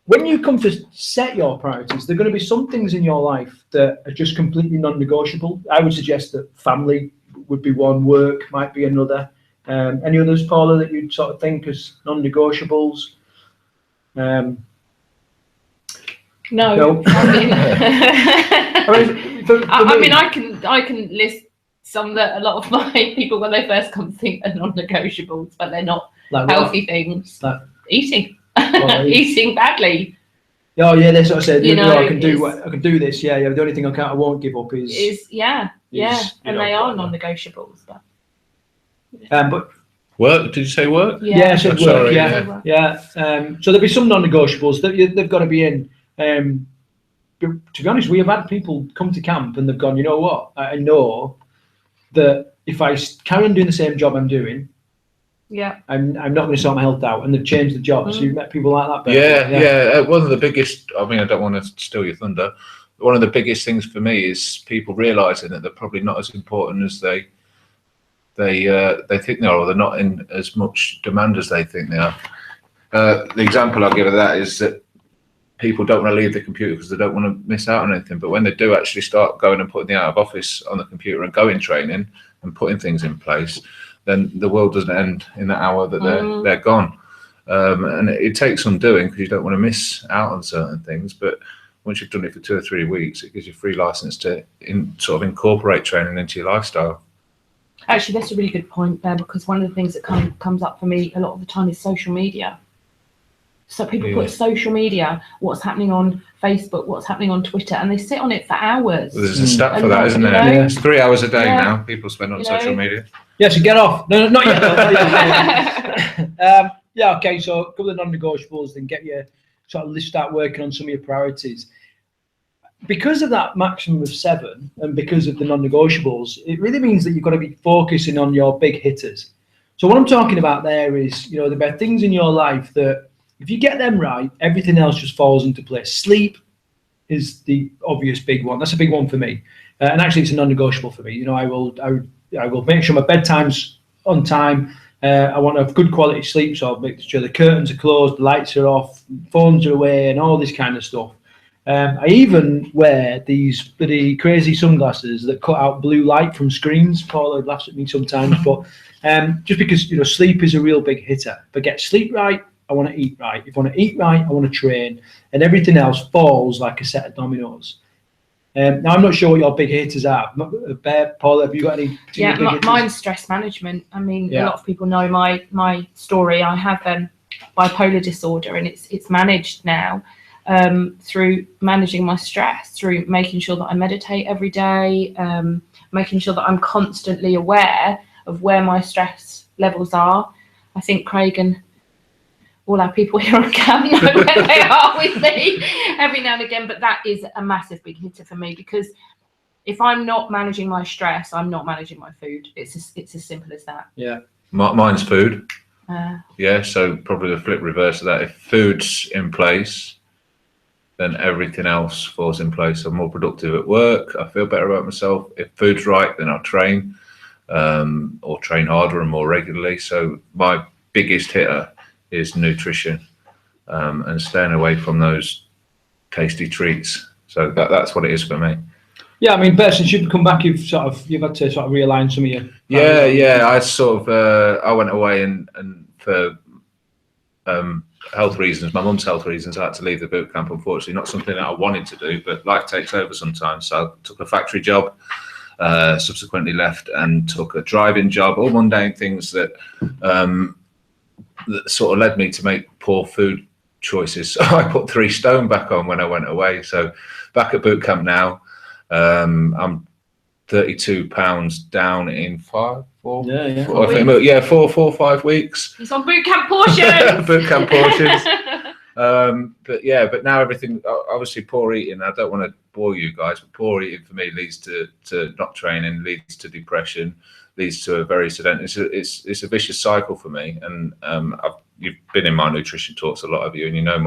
when you come to set your priorities, there are going to be some things in your life that are just completely non-negotiable. I would suggest that family would be one, work might be another. Any others, Paula, that you'd sort of think as non-negotiables? No. No. I mean, I can list some that a lot of my people when they first come think are non-negotiables, but they're not like healthy things. Like, eating, eating badly. Oh yeah, they sort of said, You know, I can do this. Yeah. The only thing I won't give up is and they are non-negotiables. But work? Did you say work? Yeah, so work. Sorry, yeah. So there'll be some non-negotiables that they've got to be in. But to be honest, we have had people come to camp and they've gone, you know what? I know that if I carry on doing the same job I'm doing, I'm not going to sort my health out, and they've changed the job. So you've met people like that. Yeah. One of the biggest. I mean, I don't want to steal your thunder. One of the biggest things for me is people realising that they're probably not as important as they think they are, or they're not in as much demand as they think they are. The example I'll give of that is that people don't want to leave the computer because they don't want to miss out on anything. But when they do actually start going and putting the out of office on the computer and going training and putting things in place, then the world doesn't end in that hour that they're gone. And it takes some doing because you don't want to miss out on certain things. But once you've done it for 2 or 3 weeks, it gives you free license to sort of incorporate training into your lifestyle. Actually, that's a really good point there, because one of the things that comes up for me a lot of the time is social media. So people put social media, what's happening on Facebook, what's happening on Twitter, and they sit on it for hours. Well, there's a stat for that, isn't there? Yeah. It's 3 hours a day now people spend on social media. Yeah, so get off. No, not yet. Okay, so a couple of non-negotiables, then get your sort of start working on some of your priorities. Because of that maximum of 7 and because of the non-negotiables, it really means that you've got to be focusing on your big hitters. So what I'm talking about there is, there are things in your life that if you get them right, everything else just falls into place. Sleep is the obvious big one. That's a big one for me. And actually it's a non-negotiable for me. I will make sure my bedtime's on time. I want to have good quality sleep, so I'll make sure the curtains are closed, the lights are off, phones are away, and all this kind of stuff. I even wear these bloody crazy sunglasses that cut out blue light from screens. Paula laughs at me sometimes, but just because sleep is a real big hitter. If I get sleep right, I want to eat right. If I want to eat right, I want to train, and everything else falls like a set of dominoes. Now I'm not sure what your big hitters are. Paula, have you got any particular big hitters? Mine's stress management. I mean, a lot of people know my story. I have bipolar disorder, and it's managed now. Through managing my stress, through making sure that I meditate every day, making sure that I'm constantly aware of where my stress levels are. I think Craig and all our people here on camp know where they are with me every now and again, but that is a massive big hitter for me, because if I'm not managing my stress, I'm not managing my food. It's as simple as that. Yeah. Mine's food. So probably the flip reverse of that. If food's in place, then everything else falls in place. I'm more productive at work. I feel better about myself. If food's right, then I'll train or train harder and more regularly. So my biggest hitter is nutrition and staying away from those tasty treats. So that's what it is for me. Yeah, I mean, but since you've come back, you've had to sort of realign some of your. I went away and for health reasons, my mum's health reasons, I had to leave the boot camp, unfortunately. Not something that I wanted to do, but life takes over sometimes. So I took a factory job, subsequently left and took a driving job, all mundane things that sort of led me to make poor food choices. So I put 3 stone back on when I went away. So back at boot camp now, I'm 32 pounds down in 4 or 5 weeks. It's on boot camp portions. Boot camp portions. But now everything, obviously poor eating, I don't want to bore you guys, but poor eating for me leads to not training, leads to depression, leads to a very sedentary, it's a vicious cycle for me. And you've been in my nutrition talks, a lot of you, and you know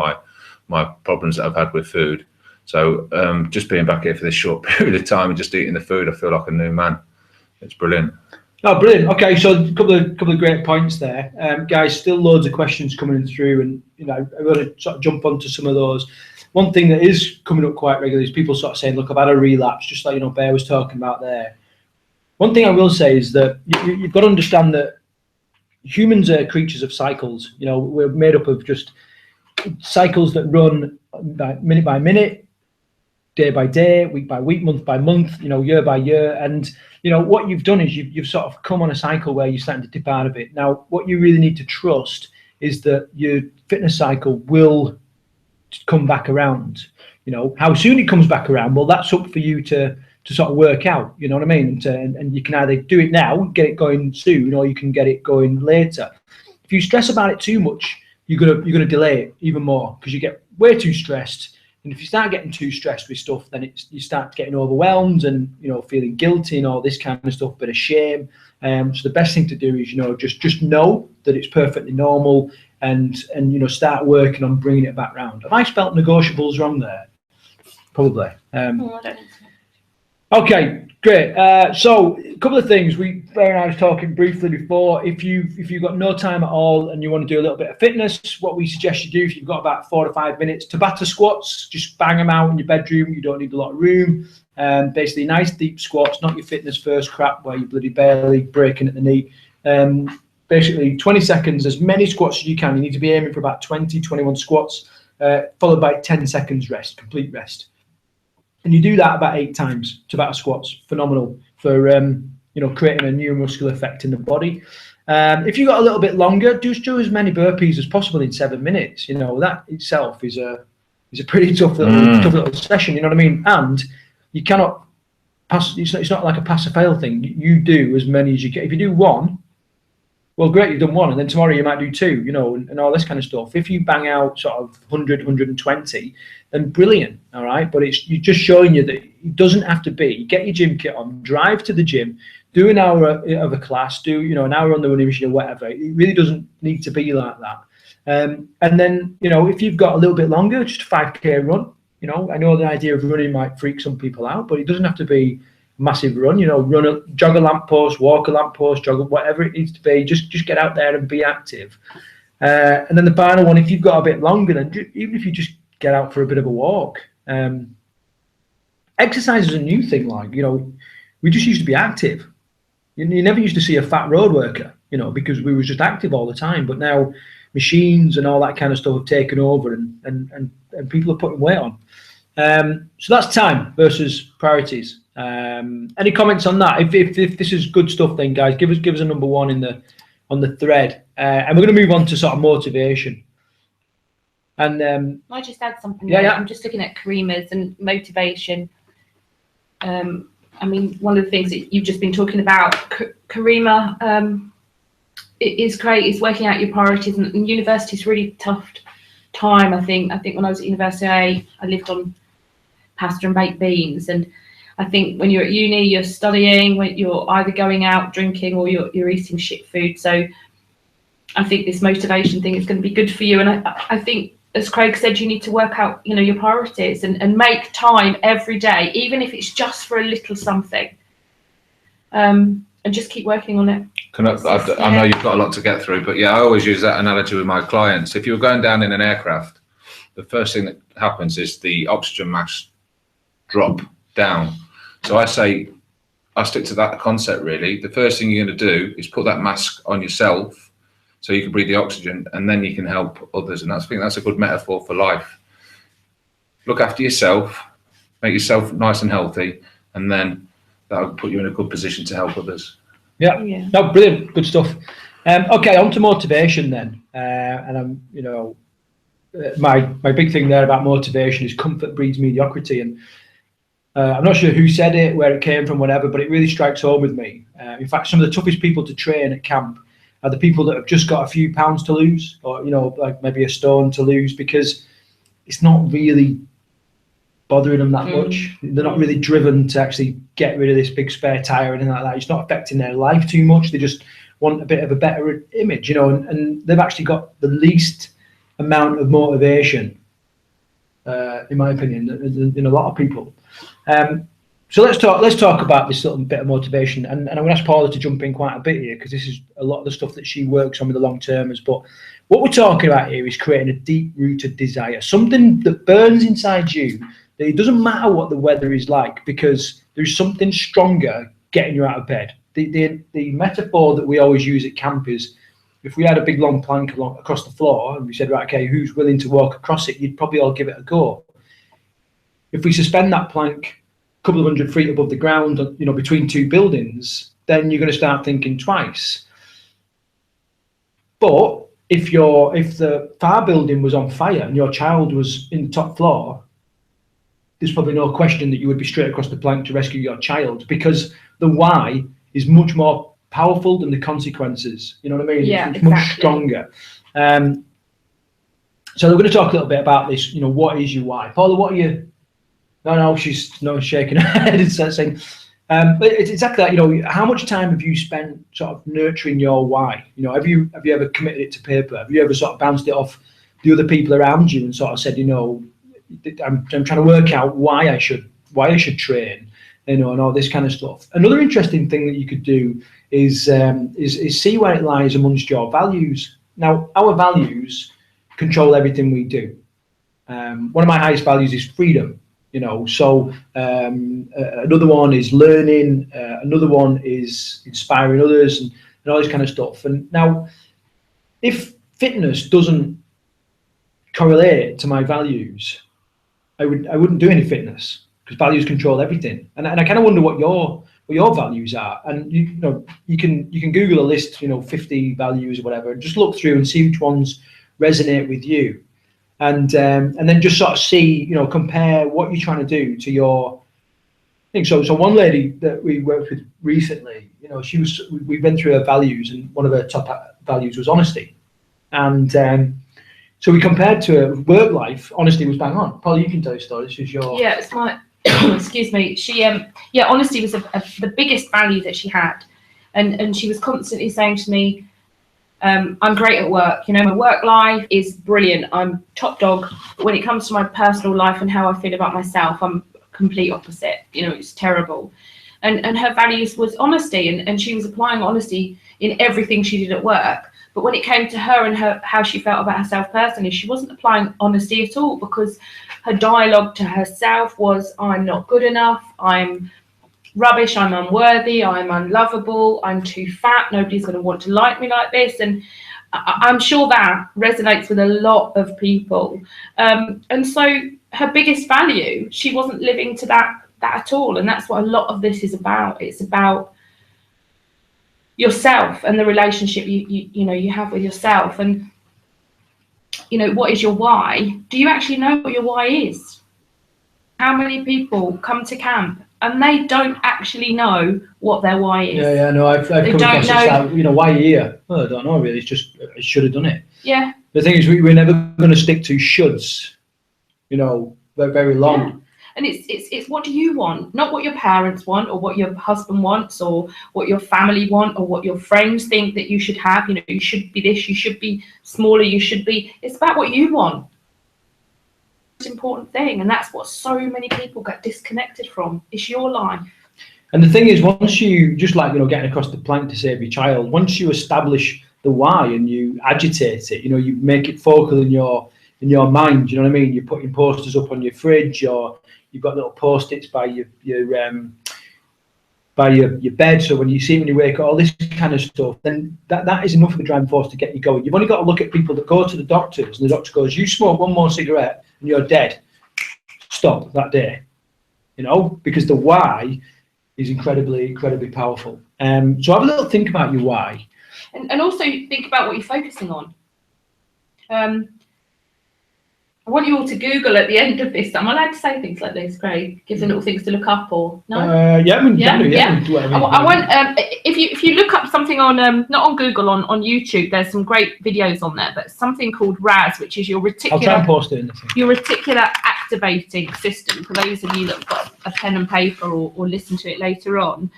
my problems that I've had with food. So just being back here for this short period of time and just eating the food, I feel like a new man. It's brilliant. Oh, brilliant. Okay, so a couple of great points there, guys. Still loads of questions coming through, and I want to sort of jump onto some of those. One thing that is coming up quite regularly is people sort of saying, "Look, I've had a relapse," just like Bear was talking about there. One thing I will say is that you've got to understand that humans are creatures of cycles. We're made up of just cycles that run minute by minute, day by day, week by week, month by month, year by year. And what you've done is you've sort of come on a cycle where you're starting to dip out of it. Now, what you really need to trust is that your fitness cycle will come back around. How soon it comes back around, well, that's up for you to sort of work out. You know what I mean? And you can either do it now, get it going soon, or you can get it going later. If you stress about it too much, you're gonna delay it even more, because you get way too stressed. And if you start getting too stressed with stuff, then you start getting overwhelmed and feeling guilty and all this kind of stuff, bit of shame. So the best thing to do is just know that it's perfectly normal, and start working on bringing it back round. Have I spelt negotiables wrong there? Probably. I don't think so. Okay, great. So a couple of things. Bear and I was talking briefly before. If you've got no time at all and you want to do a little bit of fitness, what we suggest you do, if you've got about 4 to 5 minutes, Tabata squats, just bang them out in your bedroom. You don't need a lot of room. Basically, nice deep squats, not your fitness first crap where you're bloody barely breaking at the knee. Basically, 20 seconds, as many squats as you can. You need to be aiming for about 20, 21 squats, followed by 10 seconds rest, complete rest. And you do that about 8 times, Tabata squats. Phenomenal for creating a neuromuscular effect in the body. If you got a little bit longer, just do as many burpees as possible in 7 minutes. That itself is a pretty tough little session. You know what I mean? And you cannot pass. It's not like a pass or fail thing. You do as many as you can. If you do 1, well, great, you've done 1, and then tomorrow you might do 2, and all this kind of stuff. If you bang out sort of 100, 120, then brilliant, all right? But you're just showing you that it doesn't have to be. Get your gym kit on, drive to the gym, do an hour of a class, do an hour on the running machine or whatever. It really doesn't need to be like that. And then, if you've got a little bit longer, just a 5K run. I know the idea of running might freak some people out, but it doesn't have to be massive run, jog a lamppost, walk a lamppost, jog whatever it needs to be. Just get out there and be active. And then the final one, if you've got a bit longer, then even if you just get out for a bit of a walk. Exercise is a new thing. We just used to be active. You never used to see a fat road worker, because we were just active all the time. But now machines and all that kind of stuff have taken over, and people are putting weight on. So that's time versus priorities. Any comments on that? If this is good stuff, then guys, give us a number 1 on the thread, and we're going to move on to sort of motivation. And I just add something. Yeah. I'm just looking at Karima's and motivation. One of the things that you've just been talking about, Karima, it is great. It's working out your priorities, and university is really tough time. I think when I was at university, I lived on pasta and baked beans, and I think when you're at uni, you're studying, when you're either going out drinking or you're eating shit food. So I think this motivation thing is going to be good for you. And I think, as Craig said, you need to work out, your priorities and make time every day, even if it's just for a little something. And just keep working on it. I know you've got a lot to get through, but I always use that analogy with my clients. If you're going down in an aircraft, the first thing that happens is the oxygen masks drop down. So I stick to that concept really. The first thing you're going to do is put that mask on yourself so you can breathe the oxygen, and then you can help others. And I think that's a good metaphor for life. Look after yourself, make yourself nice and healthy, and then that'll put you in a good position to help others. Yeah. No, brilliant, good stuff. Okay, on to motivation then. And I'm, my big thing there about motivation is comfort breeds mediocrity. And I'm not sure who said it, where it came from, whatever, but it really strikes home with me. In fact, some of the toughest people to train at camp are the people that have just got a few pounds to lose, or like maybe a stone to lose, because it's not really bothering them that much. They're not really driven to actually get rid of this big spare tire or anything like that. It's not affecting their life too much. They just want a bit of a better image, and they've actually got the least amount of motivation, in my opinion, in a lot of people. So So let's talk about this little bit of motivation, and I'm going to ask Paula to jump in quite a bit here, because this is a lot of the stuff that she works on with the long termers. But what we're talking about here is creating a deep rooted desire, something that burns inside you, that it doesn't matter what the weather is like, because there's something stronger getting you out of bed. The metaphor that we always use at camp is, if we had a big long plank across the floor and we said, right, okay, who's willing to walk across it, you'd probably all give it a go. If we suspend that plank a couple of 100 feet above the ground, between two buildings, then you're going to start thinking twice. But if the fire building was on fire and your child was in the top floor, there's probably no question that you would be straight across the plank to rescue your child, because the why is much more powerful than the consequences. You know what I mean? Yeah, it's exactly. much stronger. So we're going to talk a little bit about this. What is your why? Paula, what are you? No, she's shaking her head and saying, but it's exactly that. How much time have you spent sort of nurturing your why? Have you ever committed it to paper? Have you ever sort of bounced it off the other people around you and sort of said, I'm trying to work out why I should train, and all this kind of stuff. Another interesting thing that you could do is see where it lies amongst your values. Now, our values control everything we do. One of my highest values is freedom. So another one is learning. Another one is inspiring others, and all this kind of stuff. And now, if fitness doesn't correlate to my values, I wouldn't do any fitness, because values control everything. And I kind of wonder what your values are. And you can Google a list, 50 values or whatever, and just look through and see which ones resonate with you. And then just sort of see, compare what you're trying to do to your thing. So one lady that we worked with recently, we went through her values, and one of her top values was honesty. And so we compared to her work life. Honesty was bang on. Paula, you can tell your story. This is your... Yeah, it's my... excuse me. She, honesty was the biggest value that she had. And she was constantly saying to me, I'm great at work. My work life is brilliant. I'm top dog. When it comes to my personal life and how I feel about myself, I'm complete opposite. It's terrible. And her values was honesty, and she was applying honesty in everything she did at work. But when it came to her and how she felt about herself personally, she wasn't applying honesty at all, because her dialogue to herself was, I'm not good enough, I'm rubbish, I'm unworthy, I'm unlovable, I'm too fat, nobody's going to want to like me like this. And I'm sure that resonates with a lot of people. And so her biggest value, she wasn't living to that at all. And that's what a lot of this is about. It's about yourself and the relationship you have with yourself. And what is your why? Do you actually know what your why is? How many people come to camp and they don't actually know what their why is? Yeah, no, I've come across this. Why are you here? Well, I don't know really. It's just I should have done it. Yeah. The thing is, we're never going to stick to shoulds. Very, very long. Yeah. And it's what do you want, not what your parents want, or what your husband wants, or what your family want, or what your friends think that you should have. You should be this, you should be smaller, you should be. It's about what you want. It's an important thing, and that's what so many people get disconnected from. It's your life. And the thing is, once you just getting across the plank to save your child, once you establish the why and you agitate it, you make it focal in your mind. You know what I mean? You're putting posters up on your fridge, or you've got little post-its by your bed, so when you wake up, all this kind of stuff, then that is enough of a driving force to get you going. You've only got to look at people that go to the doctors, and the doctor goes, you smoke one more cigarette and you're dead. Stop that day. Because the why is incredibly, incredibly powerful. So have a little think about your why. And also think about what you're focusing on. I want you all to Google at the end of this. I'm allowed to say things like this, Craig? Give them little things to look up, or no? Yeah. I want if you look up something on not on Google, on YouTube. There's some great videos on there, but something called RAS, which is your reticular. I'll try and post it in the thing. Your reticular activating system. For those of you that have got a pen and paper, or listen to it later on.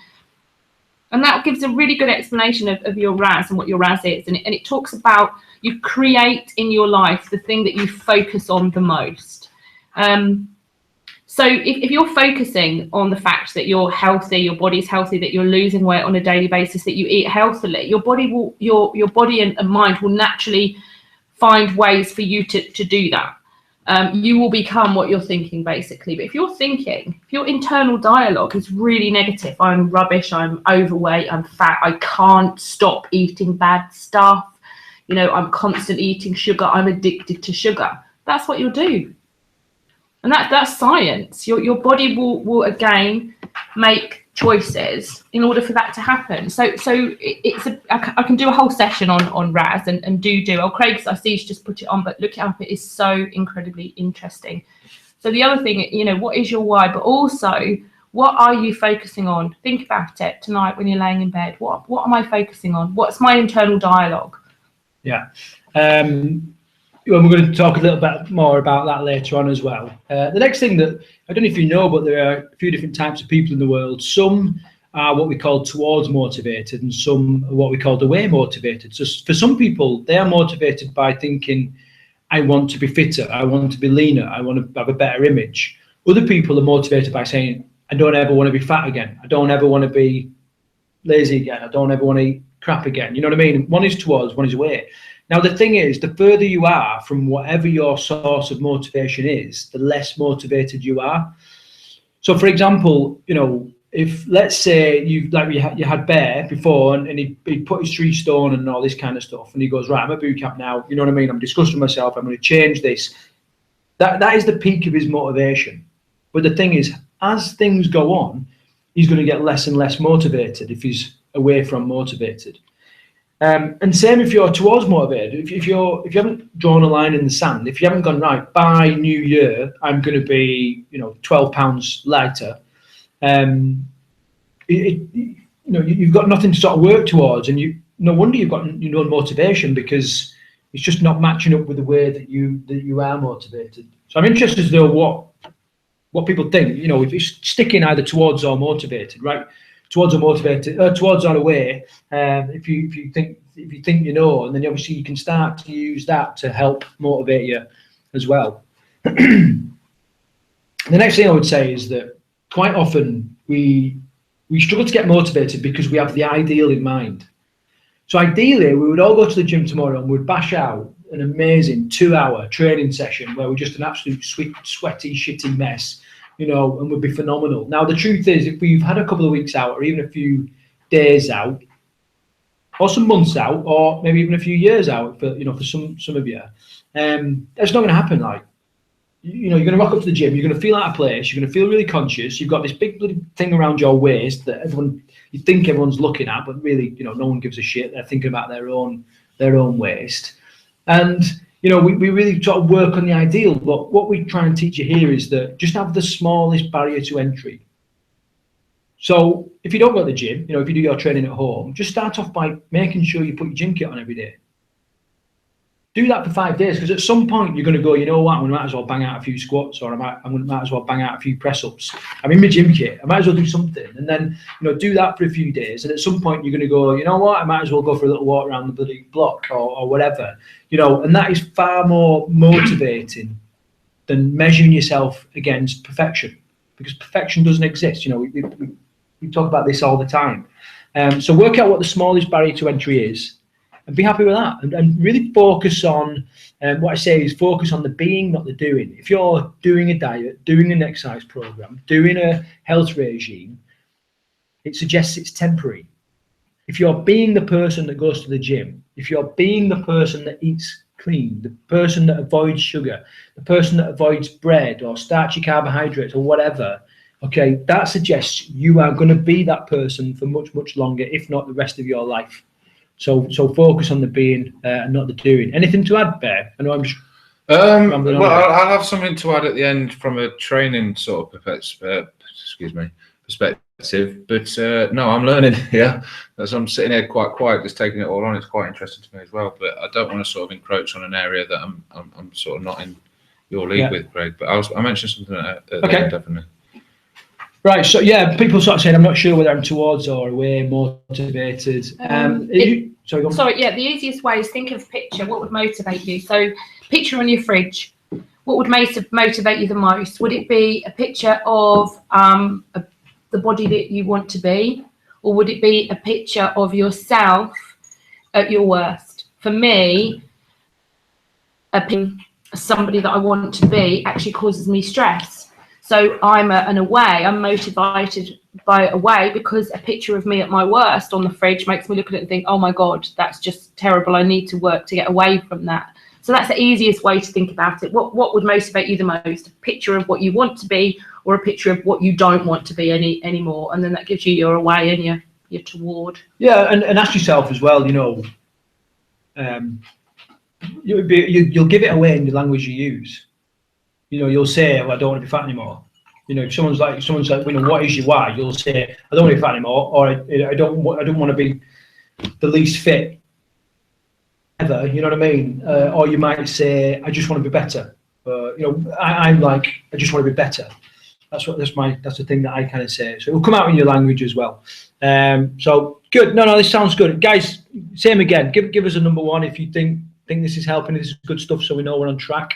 And that gives a really good explanation of your RAS and what your RAS is. And it talks about you create in your life the thing that you focus on the most. So if you're focusing on the fact that you're healthy, your body's healthy, that you're losing weight on a daily basis, that you eat healthily, your body will, your body and mind will naturally find ways for you to do that. You will become what you're thinking, basically. But if your internal dialogue is really negative, I'm rubbish, I'm overweight, I'm fat, I can't stop eating bad stuff, you know, I'm constantly eating sugar, I'm addicted to sugar, that's what you'll do. And that's science. Your body will again make choices in order for that to happen. So I can do a whole session on RAS and do. Oh, Craig, I see you just put it on, but look it up. It is so incredibly interesting. So the other thing, you know, what is your why, but also what are you focusing on? Think about it tonight when you're laying in bed. What am I focusing on? What's my internal dialogue? Yeah. We're going to talk a little bit more about that later on as well. The next thing that, I don't know if you know, but there are a few different types of people in the world. Some are what we call towards motivated and some are what we call away motivated. So for some people, they are motivated by thinking, I want to be fitter, I want to be leaner, I want to have a better image. Other people are motivated by saying, I don't ever want to be fat again. I don't ever want to be lazy again. I don't ever want to eat crap again. You know what I mean? One is towards, one is away. Now, the thing is, the further you are from whatever your source of motivation is, the less motivated you are. So, for example, you know, if let's say you had Bear before and he put his 3 stone and all this kind of stuff, and he goes, right, I'm at boot camp now, you know what I mean? I'm discussing myself, I'm going to change this. That is the peak of his motivation. But the thing is, as things go on, he's going to get less and less motivated if he's away from motivated. And same if you're towards motivated. If you haven't drawn a line in the sand, if you haven't gone, right, by New Year I'm going to be, you know, 12 pounds lighter, you've got nothing to sort of work towards, and no wonder you've got no motivation, because it's just not matching up with the way that you are motivated. So I'm interested to know what people think. You know, if you're sticking either towards or motivated, right? Towards or motivated, towards or away. If you think you know, and then obviously you can start to use that to help motivate you as well. The next thing I would say is that quite often we struggle to get motivated because we have the ideal in mind. So ideally, we would all go to the gym tomorrow and we'd bash out an amazing 2-hour training session where we're just an absolute sweaty, shitty mess, you know, and would be phenomenal. Now, the truth is, if we've had a couple of weeks out or even a few days out or some months out or maybe even a few years out for some of you, that's not going to happen. Like, you know, you're going to rock up to the gym, you're going to feel out of place, you're going to feel really conscious, you've got this big bloody thing around your waist that you think everyone's looking at, but really, you know, no one gives a shit. They're thinking about their own waist. And you know, we really sort of work on the ideal, but what we try and teach you here is that just have the smallest barrier to entry. So if you don't go to the gym, you know, if you do your training at home, just start off by making sure you put your gym kit on every day. Do that for 5 days, because at some point you're going to go, you know what, I might as well bang out a few squats, or I might as well bang out a few press-ups. I'm in my gym kit, I might as well do something. And then, you know, do that for a few days. And at some point you're going to go, you know what, I might as well go for a little walk around the bloody block or whatever. You know, and that is far more motivating than measuring yourself against perfection, because perfection doesn't exist. You know, we talk about this all the time. So work out what the smallest barrier to entry is, and be happy with that, and really focus on, what I say is focus on the being, not the doing. If you're doing a diet, doing an exercise program, doing a health regime, it suggests it's temporary. If you're being the person that goes to the gym, if you're being the person that eats clean, the person that avoids sugar, the person that avoids bread or starchy carbohydrates or whatever, okay, that suggests you are going to be that person for much, much longer, if not the rest of your life. So focus on the being and not the doing. Anything to add, Bear? I know I'm just rambling on. Well, I'll have something to add at the end from a training sort of perspective. But no, I'm learning here. As I'm sitting here quite quiet, just taking it all on. It's quite interesting to me as well. But I don't want to sort of encroach on an area that I'm sort of not in your league with, Craig. But I'll mention something at the end, definitely. Right, so yeah, people sort of saying I'm not sure whether I'm towards or away motivated. Sorry, yeah, the easiest way is think of a picture. What would motivate you? So picture on your fridge. what would motivate you the most? Would it be a picture of the body that you want to be, or would it be a picture of yourself at your worst? For me, somebody that I want to be actually causes me stress. So I'm motivated by a way because a picture of me at my worst on the fridge makes me look at it and think, oh my God, that's just terrible. I need to work to get away from that. So that's the easiest way to think about it. What would motivate you the most? A picture of what you want to be, or a picture of what you don't want to be anymore? And then that gives you your away and your toward. Yeah, and ask yourself as well, you'll give it away in the language you use. You'll say, well, I don't want to be fat anymore. If someone's like, what is your why? You'll say, I don't want to be fat anymore, or I don't want to be the least fit ever. You know what I mean? Or you might say, I just want to be better. I'm like, I just want to be better. That's the thing that I kind of say. So it will come out in your language as well. So good. No, this sounds good, guys. Same again. Give us a number one if you think this is helping. This is good stuff, so we know we're on track.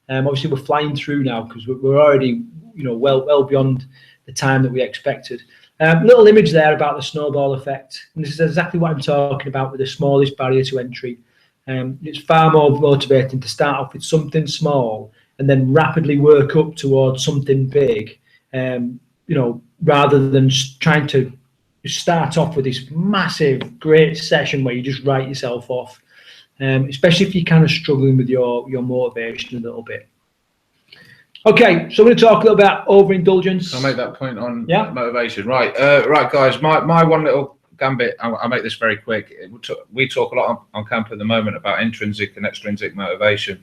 Obviously, we're flying through now because we're already, well beyond the time that we expected. Little image there about the snowball effect, and this is exactly what I'm talking about with the smallest barrier to entry. It's far more motivating to start off with something small and then rapidly work up towards something big, rather than trying to start off with this massive, great session where you just write yourself off, especially if you're kind of struggling with your motivation a little bit. Okay, so we're going to talk a little about overindulgence. I'll make that point on motivation. Right, guys, my one little gambit, I'll make this very quick. We talk a lot on camp at the moment about intrinsic and extrinsic motivation.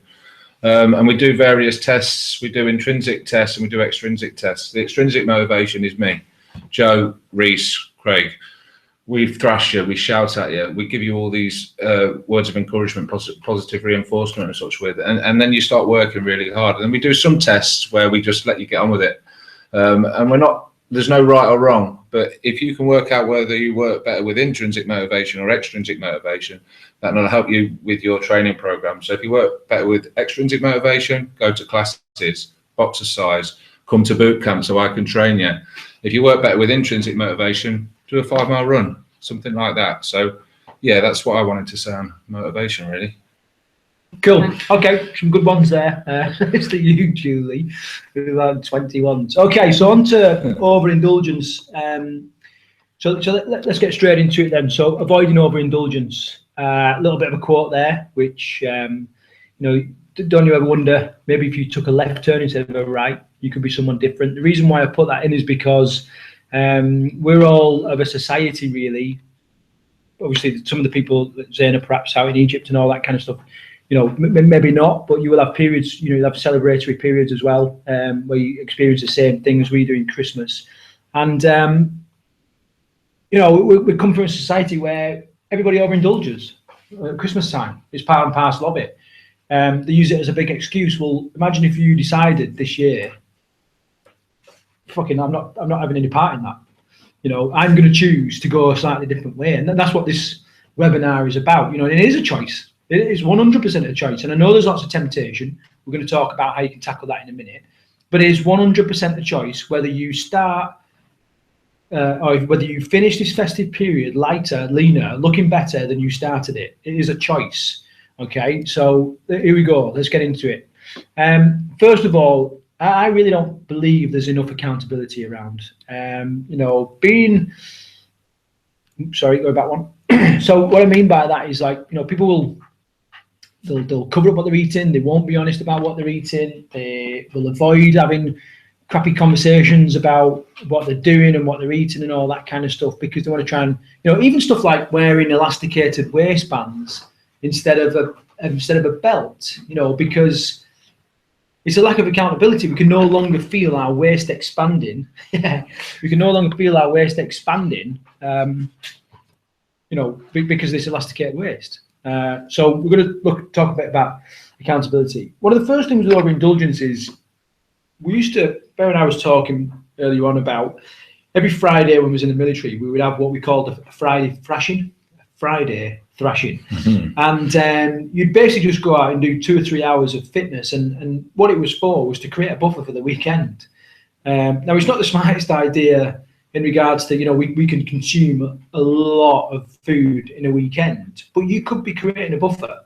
And we do various tests. We do intrinsic tests and we do extrinsic tests. The extrinsic motivation is me, Joe, Reese, Craig. We thrash you, we shout at you, we give you all these words of encouragement, positive reinforcement and such with, and then you start working really hard. And then we do some tests where we just let you get on with it. And there's no right or wrong, but if you can work out whether you work better with intrinsic motivation or extrinsic motivation, that will help you with your training program. So if you work better with extrinsic motivation, go to classes, boxercise, come to boot camp so I can train you. If you work better with intrinsic motivation, do a 5-mile run, something like that. So yeah, that's what I wanted to say on motivation, really. Cool. Okay, some good ones there. It's to you, Julie, who had 21s. Okay, so on to overindulgence. So let's get straight into it then. So avoiding overindulgence. A little bit of a quote there, which don't you ever wonder, maybe if you took a left turn instead of a right, you could be someone different. The reason why I put that in is because we're all of a society, really. Obviously, some of the people that Zayn are perhaps out in Egypt and all that kind of stuff, maybe not, but you will have periods, you'll have celebratory periods as well, where you experience the same thing as we do in Christmas. And, we come from a society where everybody overindulges at Christmas time. It's part and parcel of it. They use it as a big excuse. Well, imagine if you decided this year, I'm not having any part in that. I'm going to choose to go a slightly different way. And that's what this webinar is about. And it is a choice. It is 100% a choice. And I know there's lots of temptation. We're going to talk about how you can tackle that in a minute. But it is 100% a choice whether you start or whether you finish this festive period lighter, leaner, looking better than you started it. It is a choice. Okay, so here we go. Let's get into it. First of all, I really don't believe there's enough accountability around. Going back one. So what I mean by that is, like, people they'll cover up what they're eating. They won't be honest about what they're eating. They will avoid having crappy conversations about what they're doing and what they're eating and all that kind of stuff, because they want to try and, even stuff like wearing elasticated waistbands instead of a belt, because it's a lack of accountability. We can no longer feel our waist expanding. We can no longer feel our waist expanding, because of this elasticated waist. So we're going to talk a bit about accountability. One of the first things with overindulgence is, Bear and I was talking earlier on about every Friday when we was in the military, we would have what we called a Friday thrashing. Friday thrashing. And you'd basically just go out and do 2 or 3 hours of fitness, and what it was for was to create a buffer for the weekend. Now, it's not the smartest idea in regards to, we can consume a lot of food in a weekend, but you could be creating a buffer,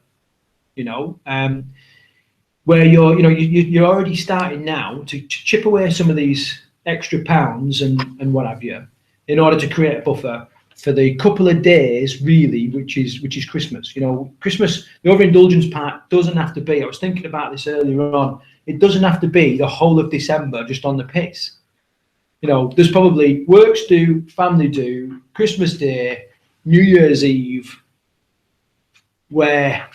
where you're already starting now to chip away some of these extra pounds and what have you, in order to create a buffer for the couple of days, really, which is Christmas. Christmas, the overindulgence part doesn't have to be. I was thinking about this earlier on. It doesn't have to be the whole of December just on the piss. There's probably works do, family do, Christmas Day, New Year's Eve, where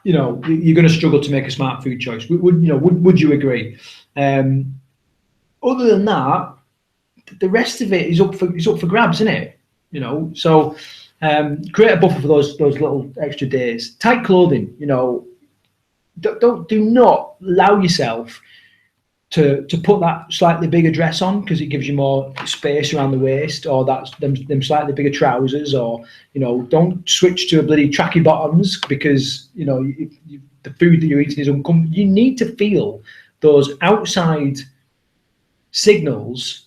you're going to struggle to make a smart food choice. Would you agree? Other than that, the rest of it is up for grabs, isn't it? So create a buffer for those little extra days. Tight clothing, do not allow yourself to put that slightly bigger dress on because it gives you more space around the waist, or that's them slightly bigger trousers, or don't switch to a bloody tracky bottoms because the food that you're eating is uncomfortable. You need to feel those outside signals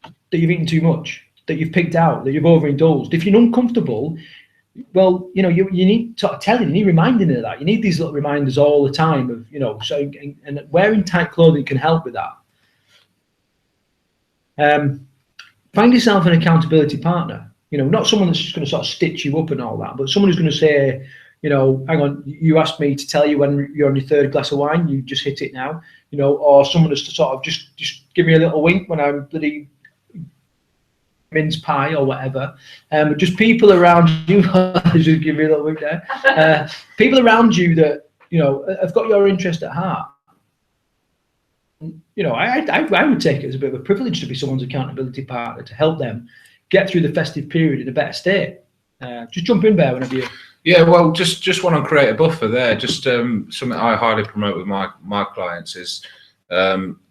that you've eaten too much, that you've picked out, that you've overindulged. If you're uncomfortable, well, you need sort of telling, you need reminding of that. You need these little reminders all the time of, so, and wearing tight clothing can help with that. Find yourself an accountability partner, not someone that's just going to sort of stitch you up and all that, but someone who's going to say, hang on, you asked me to tell you when you're on your 3rd glass of wine, you just hit it now, or someone that's to sort of just give me a little wink when I'm bloody mince pie or whatever. Just people around you, just give me a little wink there. People around you that have got your interest at heart. I would take it as a bit of a privilege to be someone's accountability partner, to help them get through the festive period in a better state. Just jump in there whenever you. Yeah, well, just want to create a buffer there. Just something I highly promote with my clients is.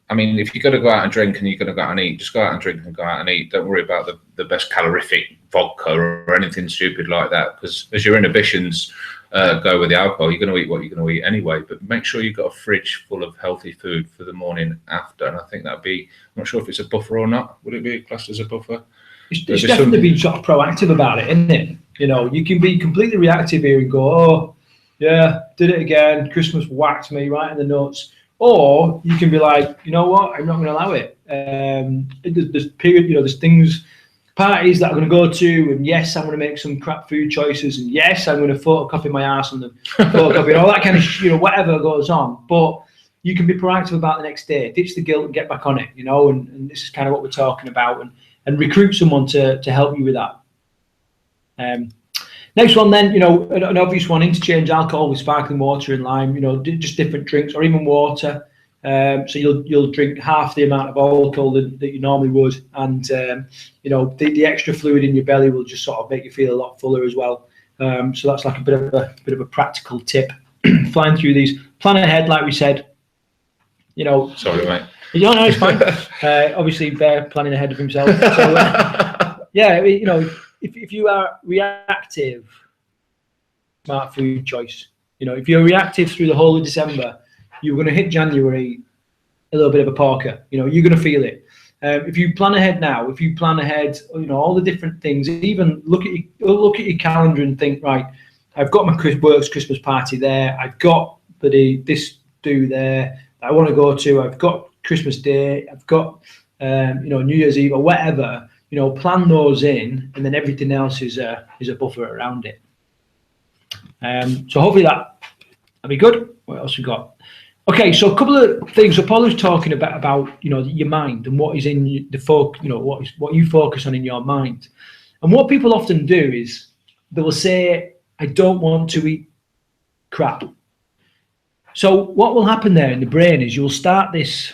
If you're going to go out and drink and you're going to go out and eat, just go out and drink and go out and eat. Don't worry about the best calorific vodka or anything stupid like that, because as your inhibitions go with the alcohol, you're going to eat what you're going to eat anyway. But make sure you've got a fridge full of healthy food for the morning after. And I think that'd be, I'm not sure if it's a buffer or not. Would it be classed as a buffer? It's definitely being sort of proactive about it, isn't it? You can be completely reactive here and go, oh, yeah, did it again. Christmas whacked me right in the nuts. Or you can be like, you know what, I'm not going to allow it. There's period, there's things, parties that I'm going to go to, and yes, I'm going to make some crap food choices, and yes, I'm going to photocopy my ass on the photocopy, and all that kind of, whatever goes on. But you can be proactive about the next day, ditch the guilt and get back on it, and this is kind of what we're talking about, and recruit someone to help you with that. Next one then, an obvious one, interchange alcohol with sparkling water and lime, just different drinks, or even water. So you'll drink half the amount of alcohol that you normally would, and the extra fluid in your belly will just sort of make you feel a lot fuller as well. So that's like a bit of a practical tip. Flying through these, plan ahead, like we said. Sorry, mate. No, it's fine. Obviously, Bear planning ahead of himself. So, if you are reactive, smart food choice. If you're reactive through the whole of December, you're going to hit January a little bit of a porker. You're going to feel it. If you plan ahead now, if you plan ahead, all the different things, even look at your calendar and think, right, I've got my works Christmas party there. I've got this do there that I want to go to. I've got Christmas Day. I've got New Year's Eve or whatever. Plan those in, and then everything else is a buffer around it. So hopefully that'll be good. What else we got? Okay, so a couple of things. So Paul was talking about your mind and what is in what you focus on in your mind. And what people often do is they will say, "I don't want to eat crap." So what will happen there in the brain is you'll start this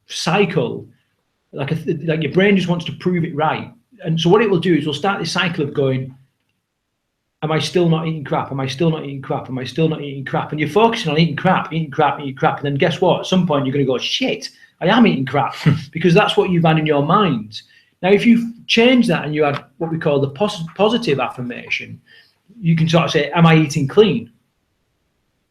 cycle. Like your brain just wants to prove it right, and so what it will do is we'll start this cycle of going, am I still not eating crap? Am I still not eating crap? Am I still not eating crap? And you're focusing on eating crap, and then guess what? At some point you're going to go, shit, I am eating crap, because that's what you've had in your mind. Now, if you change that and you add what we call the positive affirmation, you can sort of say, am I eating clean?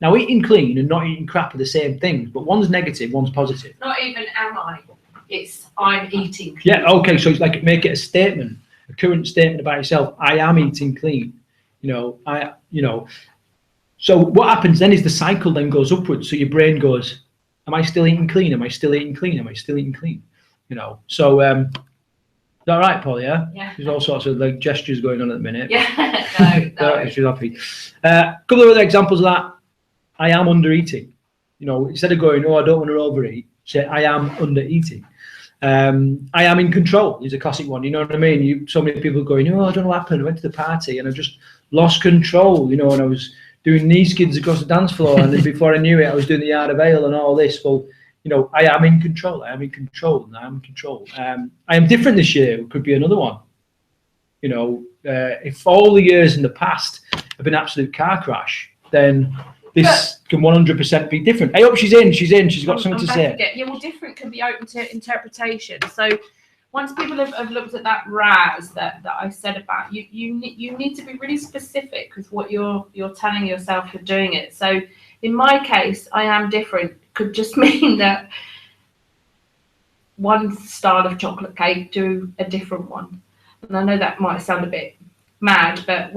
Now, eating clean and not eating crap are the same things, but one's negative, one's positive. Not even am I, it's I'm eating clean. Yeah, okay, so it's like make it a statement, a current statement about yourself. I am eating clean. So what happens then is the cycle then goes upwards. So your brain goes, am I still eating clean? Am I still eating clean? Am I still eating clean? So is that right, Paul? Yeah. There's all sorts of like gestures going on at the minute. Yeah. No. She's happy. A couple of other examples of that. I am under eating. Instead of going, oh, I don't want to overeat, say I am under eating. I am in control is a classic one. You know what I mean? So many people going, oh, I don't know what happened. I went to the party and I just lost control. And I was doing knee skids across the dance floor, and then before I knew it, I was doing the Yard of Ale and all this. Well, I am in control. I am in control, and I am in control. I am different this year. Could be another one. If all the years in the past have been absolute car crash, then this can 100% be different. I hope she's in. She's got something to say. Yeah, well, different can be open to interpretation. So once people have looked at that RAS that I said about, you need to be really specific with what you're telling yourself you're doing it. So in my case, I am different could just mean that one style of chocolate cake do a different one. And I know that might sound a bit mad, but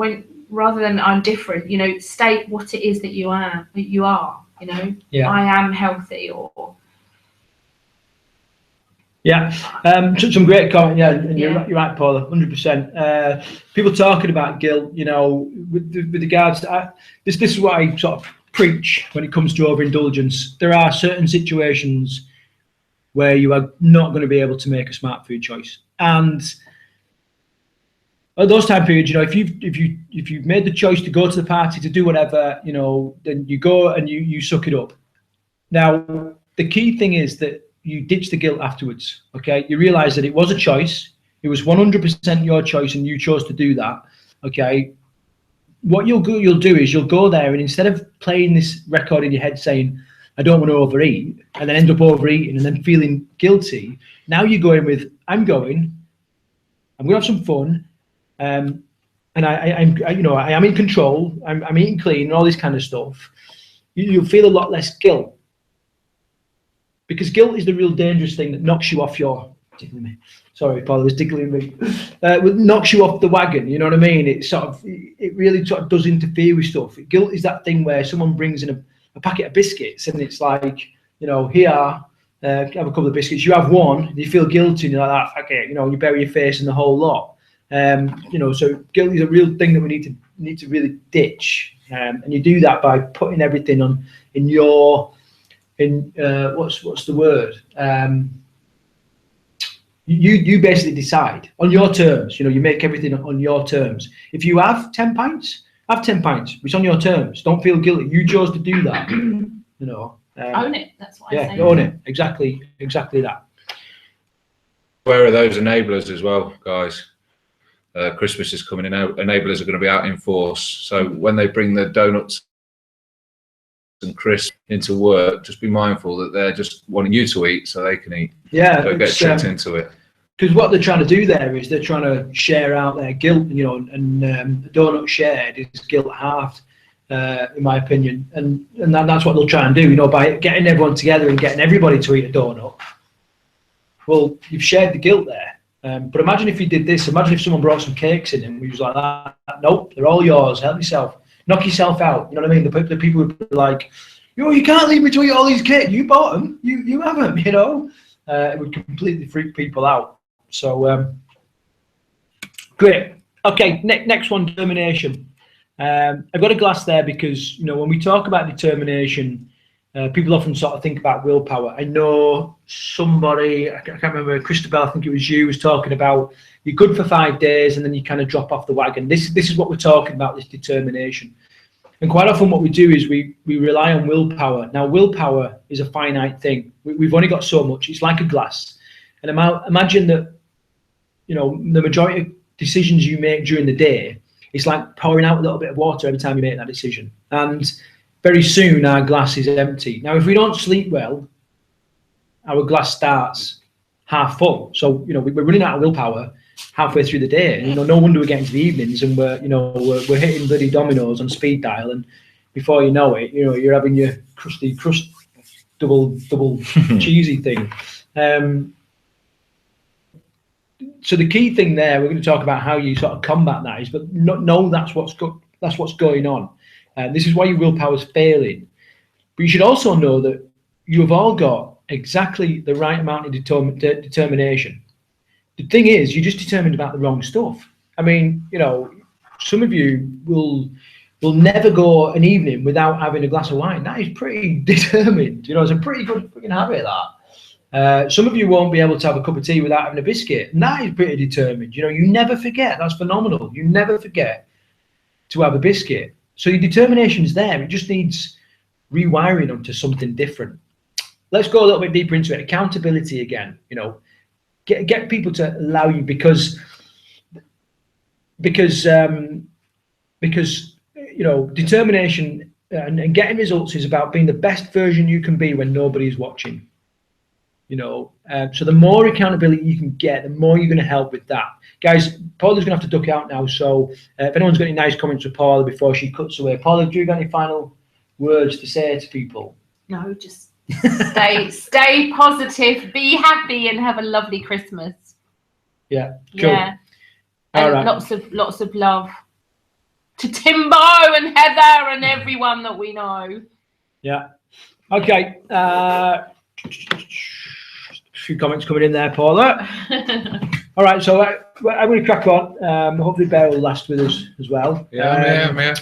rather than I'm different, state what it is that you are, Yeah. I am healthy or. Yeah, some great comment. Yeah, and you're right, Paula, 100%. People talking about guilt, with regards to this is what I sort of preach when it comes to overindulgence. There are certain situations where you are not going to be able to make a smart food choice, and at those time periods, if you've made the choice to go to the party, to do whatever, then you go and you suck it up. Now, the key thing is that you ditch the guilt afterwards. Okay, you realize that it was a choice. It was 100% your choice, and you chose to do that. Okay, what you'll do is you'll go there, and instead of playing this record in your head saying, I don't want to overeat, and then end up overeating and then feeling guilty, now you go in with, I'm going to have some fun. And I am in control. I'm eating clean and all this kind of stuff. You'll feel a lot less guilt, because guilt is the real dangerous thing that knocks you off your. Sorry, Paul, was tickling me. Knocks you off the wagon. You know what I mean? It really sort of does interfere with stuff. Guilt is that thing where someone brings in a packet of biscuits, and it's like, here, have a couple of biscuits. You have one, and you feel guilty, and you're like that. Okay, you bury your face in the whole lot. So guilt is a real thing that we need to really ditch, and you do that by putting everything what's the word? You basically decide on your terms. You make everything on your terms. If you have 10 pints, have 10 pints. It's on your terms. Don't feel guilty. You chose to do that. Own it. That's what I say. Own it. Exactly that. Where are those enablers as well, guys? Christmas is coming in out. Enablers are going to be out in force. So when they bring the donuts and crisps into work, just be mindful that they're just wanting you to eat so they can eat. Yeah, don't get tricked into it. Because what they're trying to do there is they're trying to share out their guilt, and the donut shared is guilt halved, in my opinion, and that's what they'll try and do, by getting everyone together and getting everybody to eat a donut. Well, you've shared the guilt there. But imagine if you did this. Imagine if someone brought some cakes in and we was like that. Nope, they're all yours. Help yourself. Knock yourself out. You know what I mean? The people would be like, you can't leave me to eat all these cakes. You bought them. You have them. It would completely freak people out. So great. Okay, next one, determination. I've got a glass there because when we talk about determination, people often sort of think about willpower. I know somebody, I can't remember, Christabel, I think it was you, was talking about you're good for 5 days and then you kind of drop off the wagon. This is what we're talking about, this determination. And quite often what we do is we rely on willpower. Now, willpower is a finite thing. We've only got so much. It's like a glass. And imagine that, the majority of decisions you make during the day, it's like pouring out a little bit of water every time you make that decision. And very soon our glass is empty. Now, if we don't sleep well, our glass starts half full. So, you know, we're running out of willpower halfway through the day. And, you know, no wonder we're getting to the evenings and we're hitting bloody dominoes on speed dial. And before you know it, you know, you're having your crusty crust double cheesy thing. So the key thing there, we're going to talk about how you sort of combat that is, but know that's what's going on. This is why your willpower is failing. But you should also know that you've all got exactly the right amount of determination. The thing is, you're just determined about the wrong stuff. I mean, you know, some of you will never go an evening without having a glass of wine. That is pretty determined. You know, it's a pretty good fucking habit, that. Some of you won't be able to have a cup of tea without having a biscuit. And that is pretty determined. You know, you never forget. That's phenomenal. You never forget to have a biscuit. So your determination is there. It just needs rewiring onto something different. Let's go a little bit deeper into it. Accountability again. You know, get people to allow you because you know, determination and getting results is about being the best version you can be when nobody's watching. You know, so the more accountability you can get, the more you're going to help with that. Guys, Paula's going to have to duck out now. So if anyone's got any nice comments for Paula before she cuts away. Paula, do you got any final words to say to people? No, just stay positive, be happy, and have a lovely Christmas. Yeah, cool. Yeah, All and right. lots of love to Timbo and Heather and everyone that we know. Yeah. Okay. A few comments coming in there, Paula. All right, so I'm going to crack on. Hopefully, Bear will last with us as well. Yeah, I'm here.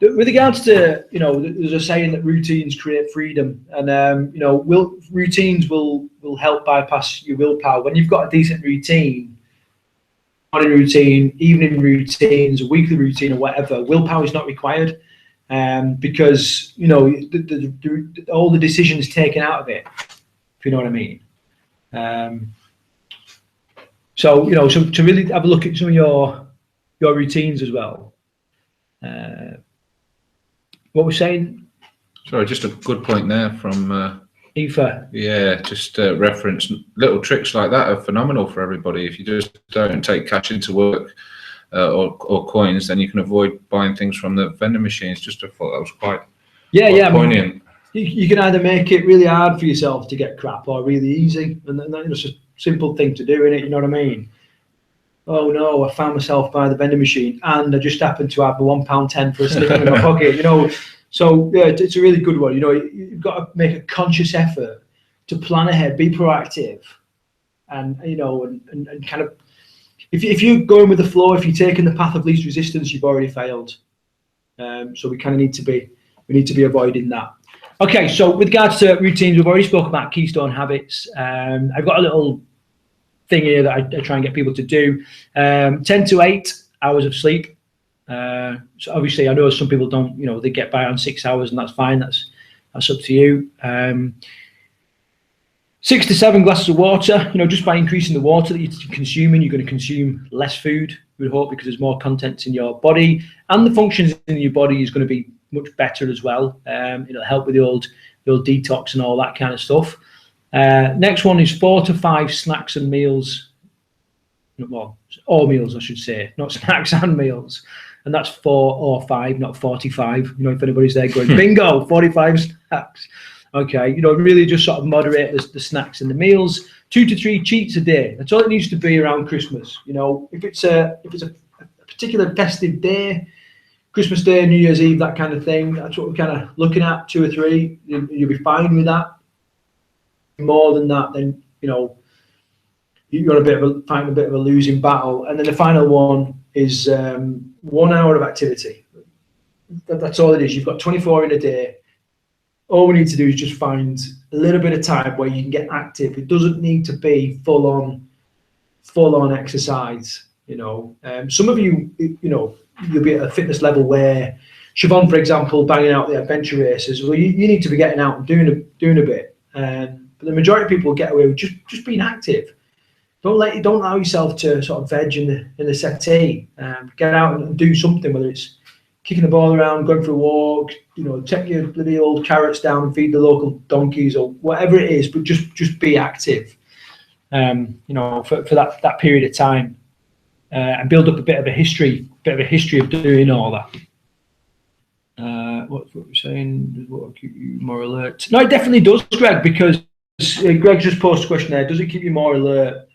With regards to, you know, there's a saying that routines create freedom, and you know, routines will help bypass your willpower. When you've got a decent routine, morning routine, evening routines, a weekly routine, or whatever, willpower is not required, because you know all the decisions taken out of it. If you know what I mean. So you know, so to really have a look at some of your routines as well. What we're saying? Sorry, just a good point there from Aoife. Yeah, just reference little tricks like that are phenomenal for everybody. If you just don't take cash into work or coins, then you can avoid buying things from the vending machines. Just I thought that was quite poignant. I mean, you can either make it really hard for yourself to get crap or really easy, and that's a simple thing to do, innit? You know what I mean? Oh no, I found myself by the vending machine and I just happened to have the £1.10 for a slip in my pocket, you know. So yeah, it's a really good one. You know, you've got to make a conscious effort to plan ahead, be proactive, and you know, and kind of, if you're going with the flow, if you're taking the path of least resistance, you've already failed. So we kind of need to be avoiding that. Okay, so with regards to routines, we've already spoke about keystone habits. I've got a little thing here that I try and get people to do. 10 to 8 hours of sleep. So obviously I know some people don't, you know, they get by on 6 hours and that's fine. That's up to you. 6 to 7 glasses of water. You know, just by increasing the water that you're consuming, you're going to consume less food, we would hope, because there's more contents in your body, and the functions in your body is going to be much better as well. It'll help with the old detox and all that kind of stuff. Next one is 4 to 5 snacks and meals. Well, all meals, I should say, not snacks and meals. And that's 4 or 5, not 45. You know, if anybody's there going, bingo, 45 snacks. Okay, you know, really just sort of moderate the snacks and the meals. 2 to 3 cheats a day. That's all it needs to be around Christmas. You know, if it's a particular festive day, Christmas Day, New Year's Eve, that kind of thing, that's what we're kind of looking at. 2 or 3, you'll be fine with that. More than that, then you know you're fighting a bit of a losing battle. And then the final one is 1 hour of activity. That's all it is. You've got 24 in a day. All we need to do is just find a little bit of time where you can get active. It doesn't need to be full on exercise. You know, some of you, you know, you'll be at a fitness level where Siobhan, for example, banging out the adventure races. Well, you need to be getting out and doing a bit. But the majority of people get away with just being active. Don't allow yourself to sort of veg in the settee. Get out and do something, whether it's kicking the ball around, going for a walk, you know, take your bloody old carrots down and feed the local donkeys or whatever it is, but just be active. you know, for that period of time, and build up a bit of a history of doing all that. What we're saying, what will keep you more alert? No, it definitely does, Greg, because Greg just posed a question there. Does it keep you more alert?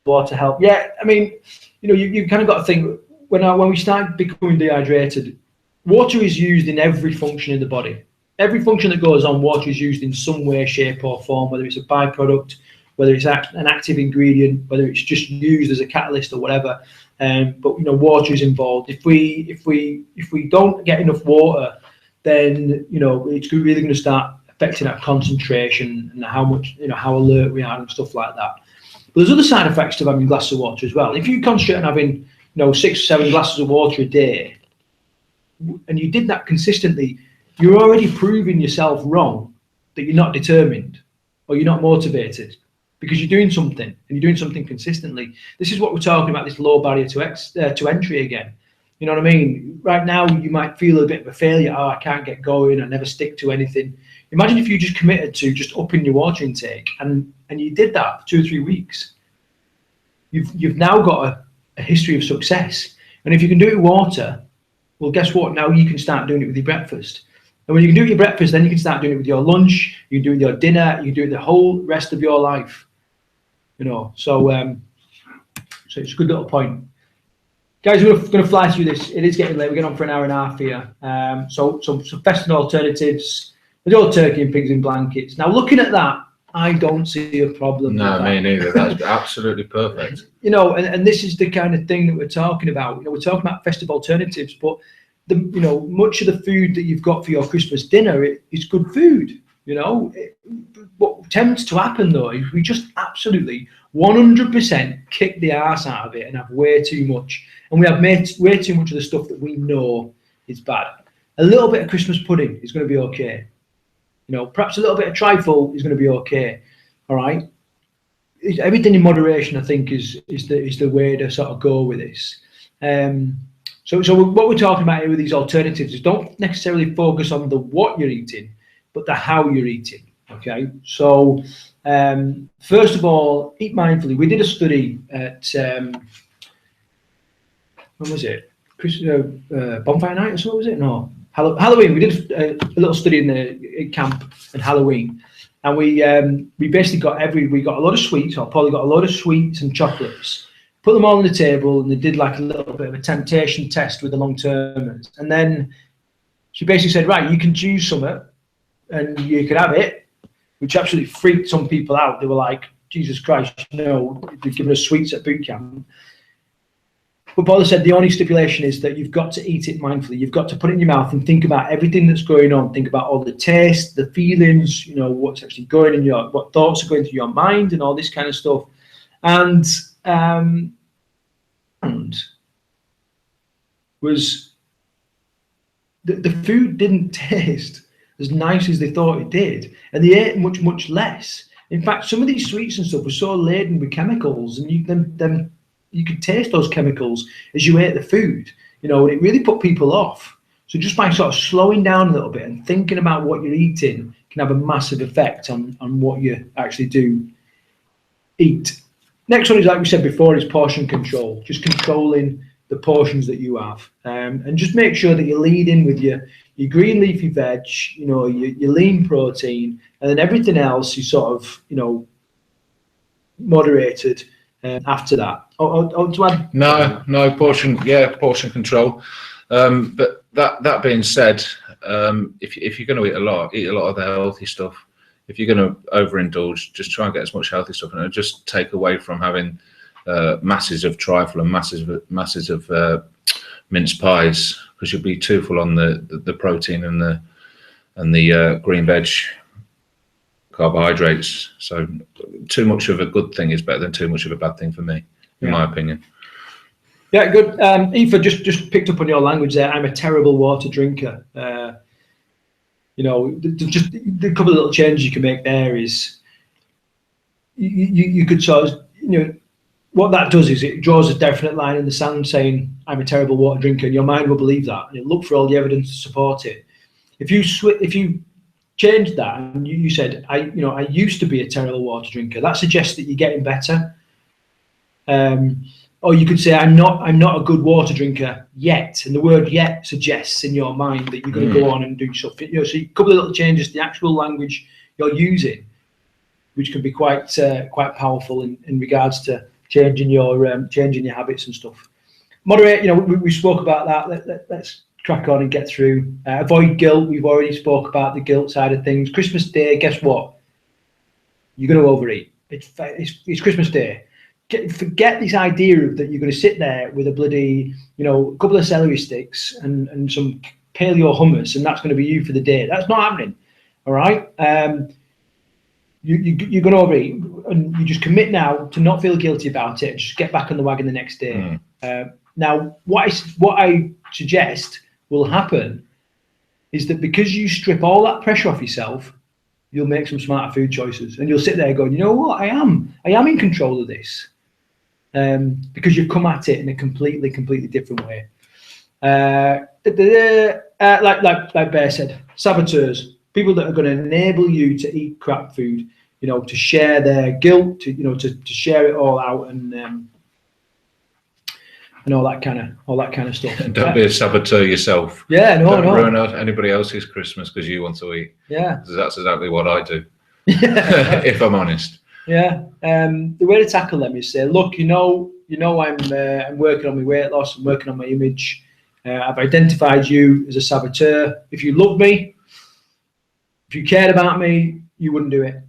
Water help? Yeah, I mean, you know, you kind of got to think, when we start becoming dehydrated, water is used in every function in the body. Every function that goes on, water is used in some way, shape or form, whether it's a byproduct, whether it's an active ingredient, whether it's just used as a catalyst or whatever. But you know, water is involved. If we don't get enough water, then you know it's really going to start affecting our concentration and how much, you know, how alert we are and stuff like that. But there's other side effects to having glasses of water as well. If you concentrate on having, you know, 6 or 7 glasses of water a day, and you did that consistently, you're already proving yourself wrong that you're not determined or you're not motivated, because you're doing something and you're doing something consistently. This is what we're talking about, this low barrier to entry again. You know what I mean? Right now, you might feel a bit of a failure. Oh, I can't get going. I never stick to anything. Imagine if you just committed to just upping your water intake and you did that for 2 or 3 weeks. You've now got a history of success. And if you can do it with water, well, guess what? Now you can start doing it with your breakfast. And when you can do it with your breakfast, then you can start doing it with your lunch. You can do it with your dinner. You can do it the whole rest of your life. You know, so it's a good little point. Guys, we're going to fly through this. It is getting late. We're getting on for an hour and a half here. So some festive alternatives. The old turkey and pigs in blankets. Now, looking at that, I don't see a problem. No, me neither. That's absolutely perfect. You know, and this is the kind of thing that we're talking about. You know, we're talking about festive alternatives, but you know, much of the food that you've got for your Christmas dinner is good food. You know, what tends to happen though is we just absolutely 100% kick the arse out of it and have way too much, and we have made way too much of the stuff that we know is bad. A little bit of Christmas pudding is going to be okay. You know, perhaps a little bit of trifle is going to be okay. All right, everything in moderation, I think, is the way to sort of go with this. So what we're talking about here with these alternatives is don't necessarily focus on the what you're eating, but the how you're eating. Okay, so first of all, eat mindfully. We did a study at when was it? Bonfire night or so, was it? No, Halloween. We did a little study in the camp at Halloween, and we basically we got a lot of sweets, or Polly got a lot of sweets and chocolates, put them all on the table, and they did like a little bit of a temptation test with the long-termers. And then she basically said, right, you can choose something and you could have it, which absolutely freaked some people out. They were like, Jesus Christ, no, they're giving us sweets at boot camp. But Paula said the only stipulation is that you've got to eat it mindfully. You've got to put it in your mouth and think about everything that's going on. Think about all the taste, the feelings, you know, what's actually going in what thoughts are going through your mind and all this kind of stuff. And was the food didn't taste as nice as they thought it did, and they ate much less. In fact, some of these sweets and stuff were so laden with chemicals, and you could taste those chemicals as you ate the food, you know, and it really put people off. So just by sort of slowing down a little bit and thinking about what you're eating can have a massive effect on what you actually do eat. Next one is, like we said before, is portion control. Just controlling the portions that you have, and just make sure that you lead in with your green leafy veg, you know, your lean protein, and then everything else is sort of, you know, moderated after that. To add? No portion control. But that being said, if you're going to eat a lot of the healthy stuff. If you're going to overindulge, just try and get as much healthy stuff, and just take away from having masses of trifle and masses of mince pies, because you'll be too full on the protein and the green veg carbohydrates. So too much of a good thing is better than too much of a bad thing for me, in my opinion. Yeah, good. Aoife just picked up on your language there. I'm a terrible water drinker. You know, just the couple of little changes you can make there is you could sort of, you know, what that does is it draws a definite line in the sand saying, I'm a terrible water drinker, and your mind will believe that, and it'll look for all the evidence to support it. If you changed that, and you said, I used to be a terrible water drinker. That suggests that you're getting better. Or you could say, I'm not a good water drinker yet, and the word "yet" suggests in your mind that you're going to go on and do something. So a couple of little changes to the actual language you're using, which can be quite powerful in regards to changing your habits and stuff. Moderate, we spoke about that. Let's crack on and get through. Avoid guilt. We've already spoke about the guilt side of things. Christmas Day, guess what? You're going to overeat. It's Christmas Day. Forget this idea of that you're going to sit there with a bloody, a couple of celery sticks and some paleo hummus, and that's going to be you for the day. That's not happening. All right. You're going to overeat, and you just commit now to not feel guilty about it. Just get back on the wagon the next day. Now, what I suggest will happen is that because you strip all that pressure off yourself, you'll make some smarter food choices, and you'll sit there going, you know what, I am in control of this, because you've come at it in a completely different way. Like Bear said, saboteurs, people that are going to enable you to eat crap food, to share their guilt, to share it all out, and all that kind of stuff. And don't be a saboteur yourself. Yeah, don't ruin anybody else's Christmas because you want to eat. Yeah, because that's exactly what I do. If I'm honest. Yeah. The way to tackle them is say, look, I'm working on my weight loss. I'm working on my image. I've identified you as a saboteur. If you love me, if you cared about me, you wouldn't do it.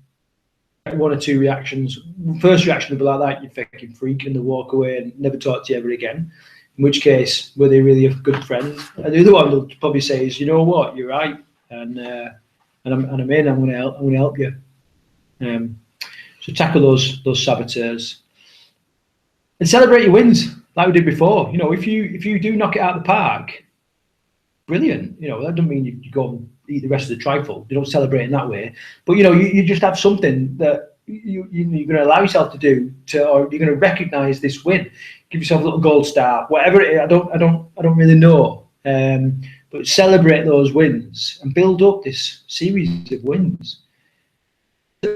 One or two reactions. First reaction would be like that, you fucking freak, and they walk away and never talk to you ever again. In which case, were they really a good friend? And the other one will probably say is, you know what, you're right, and I'm going to help you. So tackle those saboteurs and celebrate your wins like we did before. If you do knock it out of the park, brilliant. That doesn't mean you go and eat the rest of the trifle. You don't celebrate in that way, but you just have something that you're going to allow yourself to do, or you're going to recognize this win. Give yourself a little gold star, whatever it is. I don't really know, but celebrate those wins and build up this series of wins.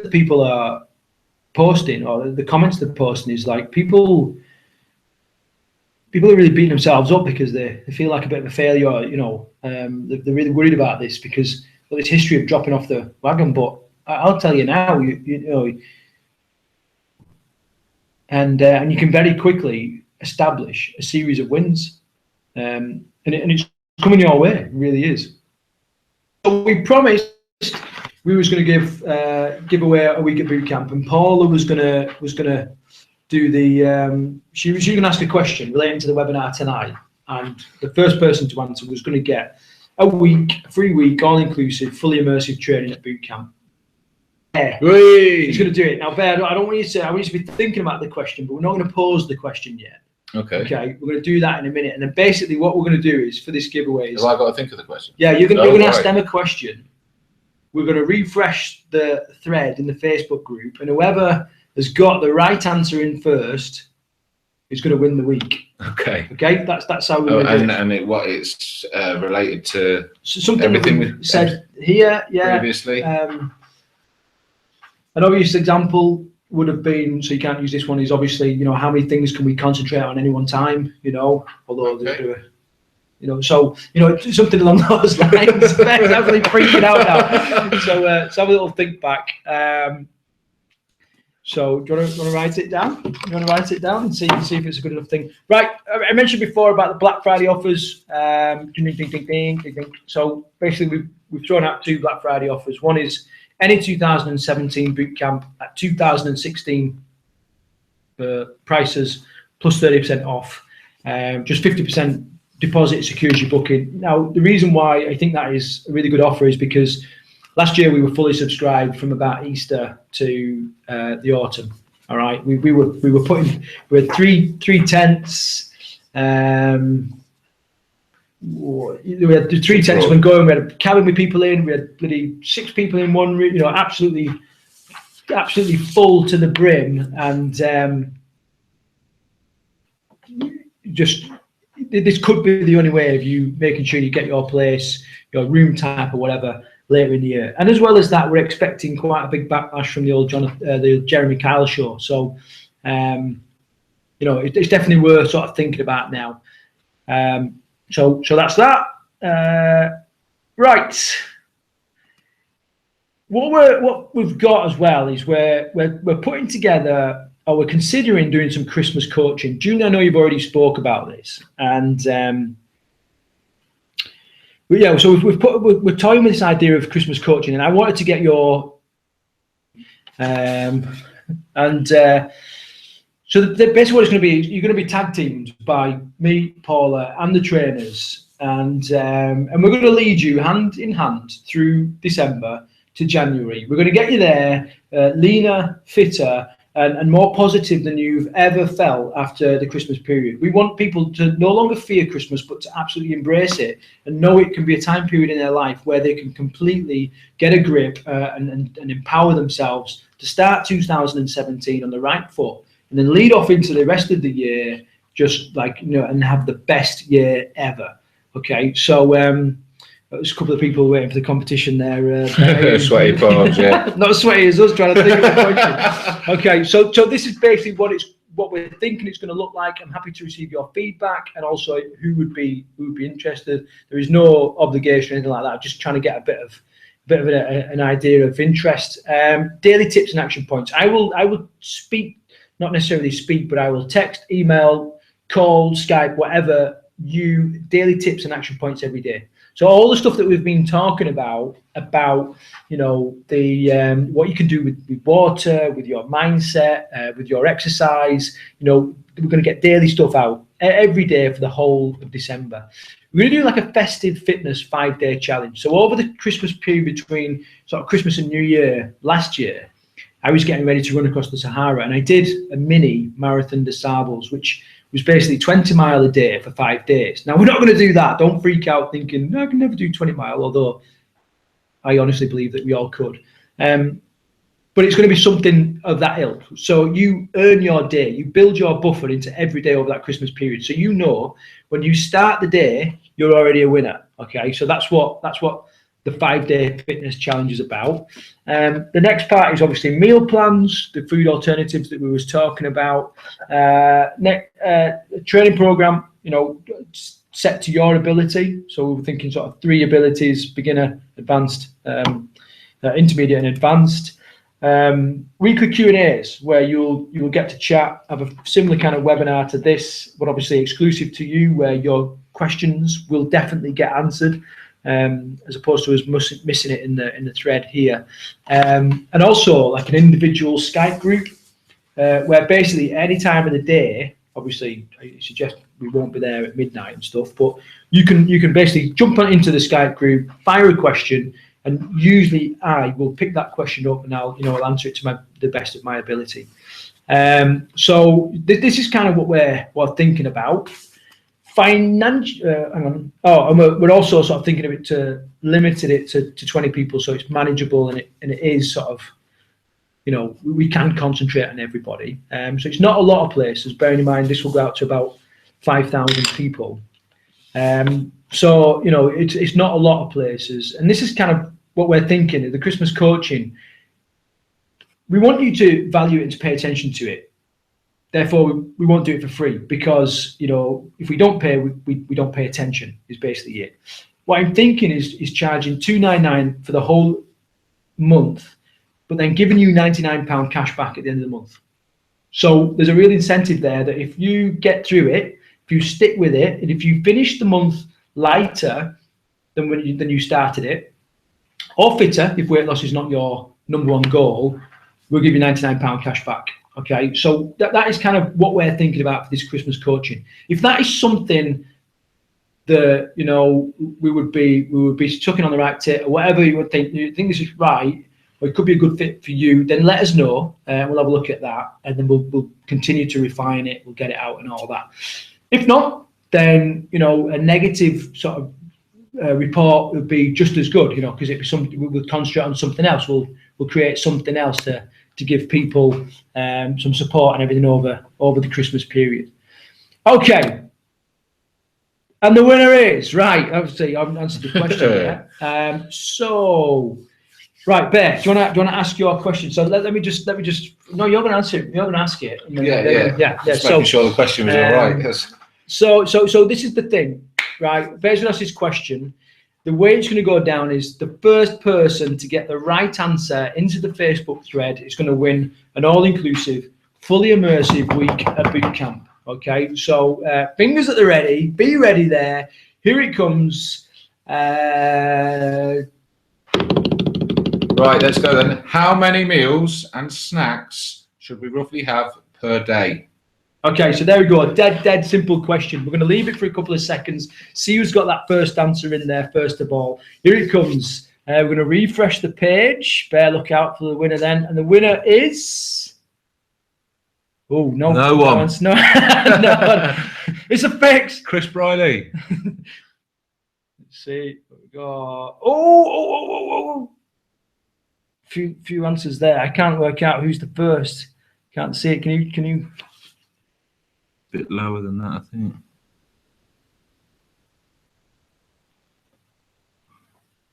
People are posting, or the comments they're posting, is like people are really beating themselves up because they feel like a bit of a failure. They're really worried about this because of this history of dropping off the wagon. But I'll tell you now, and you can very quickly establish a series of wins, and it's coming your way. It really is. So we promised we was going to give away a week at boot camp, and Paula was gonna do the she was going to ask a question relating to the webinar tonight, and the first person to answer was going to get a free week, all inclusive, fully immersive training at boot camp. Bear, he's going to do it now. Bear, I want you to be thinking about the question, but we're not going to pose the question yet. Okay, we're going to do that in a minute, and then basically what we're going to do is, for this giveaway, have I got to think of the question? Yeah, you're going to ask them a question. We're going to refresh the thread in the Facebook group, and whoever has got the right answer in first is going to win the week. Okay. That's how we're going to do it. It's related to something everything we said here, previously. An obvious example would have been, so you can't use this one, is obviously, how many things can we concentrate on any one time, although so something along those lines. Ben's definitely freaking out now. So let's have a little think back. So do you want to write it down? You want to write it down and see if it's a good enough thing? Right. I mentioned before about the Black Friday offers. So basically, we've thrown out 2 Black Friday offers. One is any 2017 bootcamp at 2016 prices plus 30% off. Just 50% deposit secures your booking. Now, the reason why I think that is a really good offer is because last year we were fully subscribed from about Easter to the autumn. All right, we had three tents. We had 3 tents when going. We had a cabin with people in. We had bloody 6 people in one room. Absolutely full to the brim, and just. This could be the only way of you making sure you get your place, your room type or whatever, later in the year. And as well as that, we're expecting quite a big backlash from the old the Jeremy Kyle show. So, you know, it's definitely worth sort of thinking about now. So that's that. Right. What we've got as well is we're putting together, or we're considering doing some Christmas coaching. Julie, I know you've already spoke about this, and yeah, so we're toying with this idea of Christmas coaching, and I wanted to get your so basically what it's going to be, you're going to be tag teamed by me, Paula, and the trainers, and we're going to lead you hand in hand through December to January. We're going to get you there leaner, fitter, and more positive than you've ever felt after the Christmas period. We want people to no longer fear Christmas, but to absolutely embrace it and know it can be a time period in their life where they can completely get a grip and empower themselves to start 2017 on the right foot, and then lead off into the rest of the year just like, you know, and have the best year ever. Okay, so there's a couple of people waiting for the competition there. Sweaty palms, yeah. Not as sweaty as us trying to think of a question. Okay, so this is basically what we're thinking it's going to look like. I'm happy to receive your feedback, and also who would be interested. There is no obligation or anything like that. I'm just trying to get a bit of an idea of interest. Daily tips and action points. I will speak, not necessarily speak, but I will text, email, call, Skype, whatever, you daily tips and action points every day. So all the stuff that we've been talking about, you know, the what you can do with water, with your mindset, with your exercise, you know, we're going to get daily stuff out every day for the whole of December. We're going to do like a festive fitness 5-day challenge. So over the Christmas period between sort of Christmas and New Year last year, I was getting ready to run across the Sahara, and I did a mini Marathon des Sables, which was basically 20 mile a day for 5 days. Now, we're not going to do that. Don't freak out thinking, no, I can never do 20 mile, although I honestly believe that we all could. But it's going to be something of that ilk. So you earn your day. You build your buffer into every day over that Christmas period. So you know when you start the day, you're already a winner. Okay, so that's what the 5-day fitness challenge is about. The next part is obviously meal plans, the food alternatives that we was talking about. Training program, you know, set to your ability. So we're thinking sort of 3 abilities: beginner, advanced, intermediate, and advanced. Weekly Q&As where you'll get to chat, have a similar kind of webinar to this, but obviously exclusive to you, where your questions will definitely get answered. As opposed to us missing it in the thread here, and also like an individual Skype group where basically any time of the day, obviously I suggest we won't be there at midnight and stuff, but you can basically jump on into the Skype group, fire a question, and usually I will pick that question up and I'll answer it to the best of my ability. So this is kind of what we're thinking about. And we're also sort of thinking of it to limited it to 20 people, so it's manageable and it is sort of, you know, we can concentrate on everybody. So it's not a lot of places. Bearing in mind this will go out to about 5,000 people. So you know it's not a lot of places, and this is kind of what we're thinking. The Christmas coaching, we want you to value it and to pay attention to it. Therefore, we won't do it for free, because, you know, if we don't pay, we don't pay attention, is basically it. What I'm thinking is charging $299 for the whole month, but then giving you £99 cash back at the end of the month. So there's a real incentive there that if you get through it, if you stick with it, and if you finish the month lighter than when you started it, or fitter, if weight loss is not your number one goal, we'll give you £99 cash back. Okay, so that is kind of what we're thinking about for this Christmas coaching. If that is something that, you know, we would be chucking on the right tit, or whatever you think this is right, or it could be a good fit for you, then let us know, and we'll have a look at that, and then we'll continue to refine it, we'll get it out and all that. If not, then, you know, a negative sort of report would be just as good, you know, because it'd be something, we'll concentrate on something else. We'll create something else to give people some support and everything over the Christmas period. Okay. And the winner is, right, obviously I haven't answered the question yet. So, right, Bear, do you want to ask your question? So let me just, no, you're going to answer it. You're going to ask it. And then, yeah. Just So, making sure the question was all right. Yes. So this is the thing, right? Bear's going to ask this question. The way it's going to go down is the first person to get the right answer into the Facebook thread is going to win an all-inclusive, fully immersive week at boot camp. Okay, so fingers at the ready, be ready there. Here it comes. Right, let's go then. How many meals and snacks should we roughly have per day? Okay, so there we go. Dead simple question. We're going to leave it for a couple of seconds. See who's got that first answer in there first of all. Here it comes. We're going to refresh the page. Bear look out for the winner then. And the winner is... Oh, no. No one. No, no. It's a fix. Chris Briley. Let's see. We got... Oh. Few answers there. I can't work out who's the first. Can't see it. Can you... Bit lower than that, I think.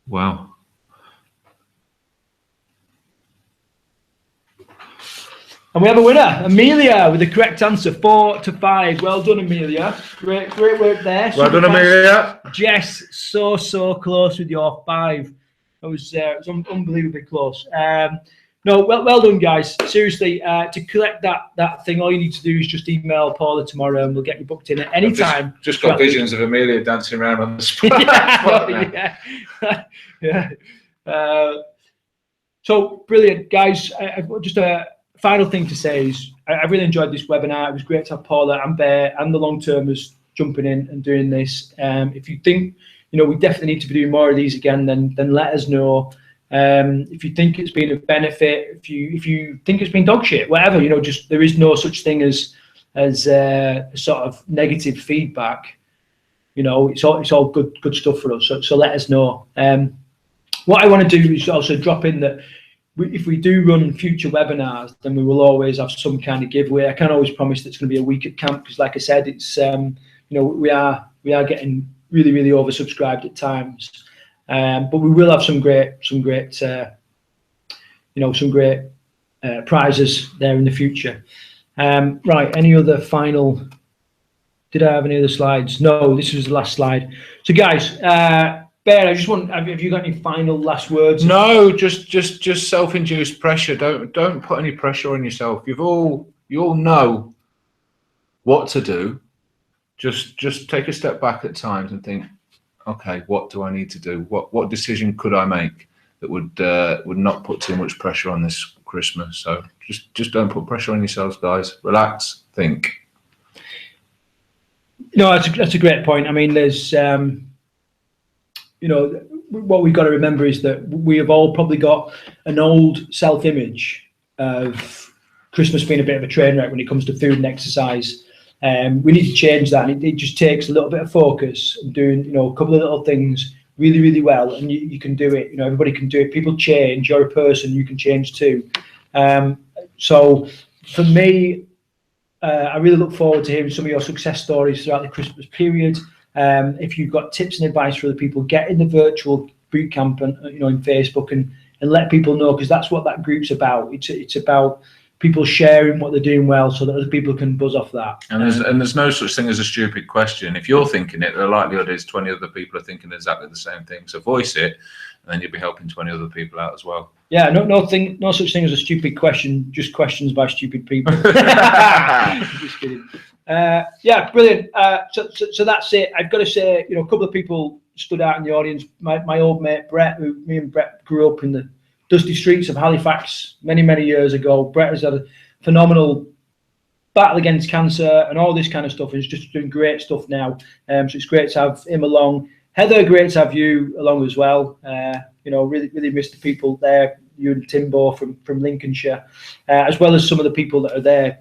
Wow. And we have a winner, Amelia, with the correct answer, 4 to 5. Well done, Amelia. Great work there. Well done, Amelia. Jess, so close with your 5. It was unbelievably close. No, well done, guys. Seriously, to collect that thing, all you need to do is just email Paula tomorrow, and we'll get you booked in at any time. Just got visions of Amelia dancing around on the spot. Yeah. So brilliant, guys. Just a final thing to say is I really enjoyed this webinar. It was great to have Paula and Bear and the long-termers jumping in and doing this. If you think we definitely need to be doing more of these again, then let us know. If you think it's been a benefit, if you think it's been dog shit, whatever, just there is no such thing as sort of negative feedback. It's all good stuff for us. So let us know. What I want to do is also drop in that if we do run future webinars, then we will always have some kind of giveaway. I can't always promise that it's going to be a week at camp because, like I said, it's we are getting really oversubscribed at times. But we will have some great prizes there in the future. Right, any other final? Did I have any other slides? No, this was the last slide. So, guys, Bear, I just want. Have you got any final last words? No, just self-induced pressure. Don't put any pressure on yourself. You all know what to do. Just take a step back at times and think, okay, what do I need to do? What decision could I make that would not put too much pressure on this Christmas? So just don't put pressure on yourselves, guys. Relax, think. No, that's a great point. I mean, there's what we've got to remember is that we have all probably got an old self-image of Christmas being a bit of a train wreck when it comes to food and exercise. We need to change that, and it just takes a little bit of focus and doing a couple of little things really well, and you can do it. Everybody can do it. People change. You're a person, you can change too. So for me, I really look forward to hearing some of your success stories throughout the Christmas period. If you've got tips and advice for other people, get in the virtual boot camp and in Facebook and let people know, because that's what that group's about. It's about people sharing what they're doing well so that other people can buzz off that. And there's no such thing as a stupid question. If you're thinking it, the likelihood is 20 other people are thinking exactly the same thing. So voice it, and then you'll be helping 20 other people out as well. Yeah, no such thing as a stupid question, just questions by stupid people. Just kidding. Yeah, brilliant. So that's it. I've got to say, a couple of people stood out in the audience. My old mate Brett, who me and Brett grew up in the dusty streets of Halifax many years ago. Brett has had a phenomenal battle against cancer and all this kind of stuff. He's just doing great stuff now. So it's great to have him along. Heather, great to have you along as well. Really miss the people there, you and Timbo from Lincolnshire, as well as some of the people that are there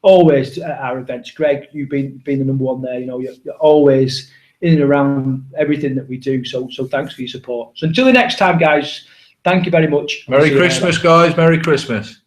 always at our events. Greg, you've been the number one there. You're always in and around everything that we do. So thanks for your support. So until the next time, guys, thank you very much. Merry Christmas, guys. Merry Christmas.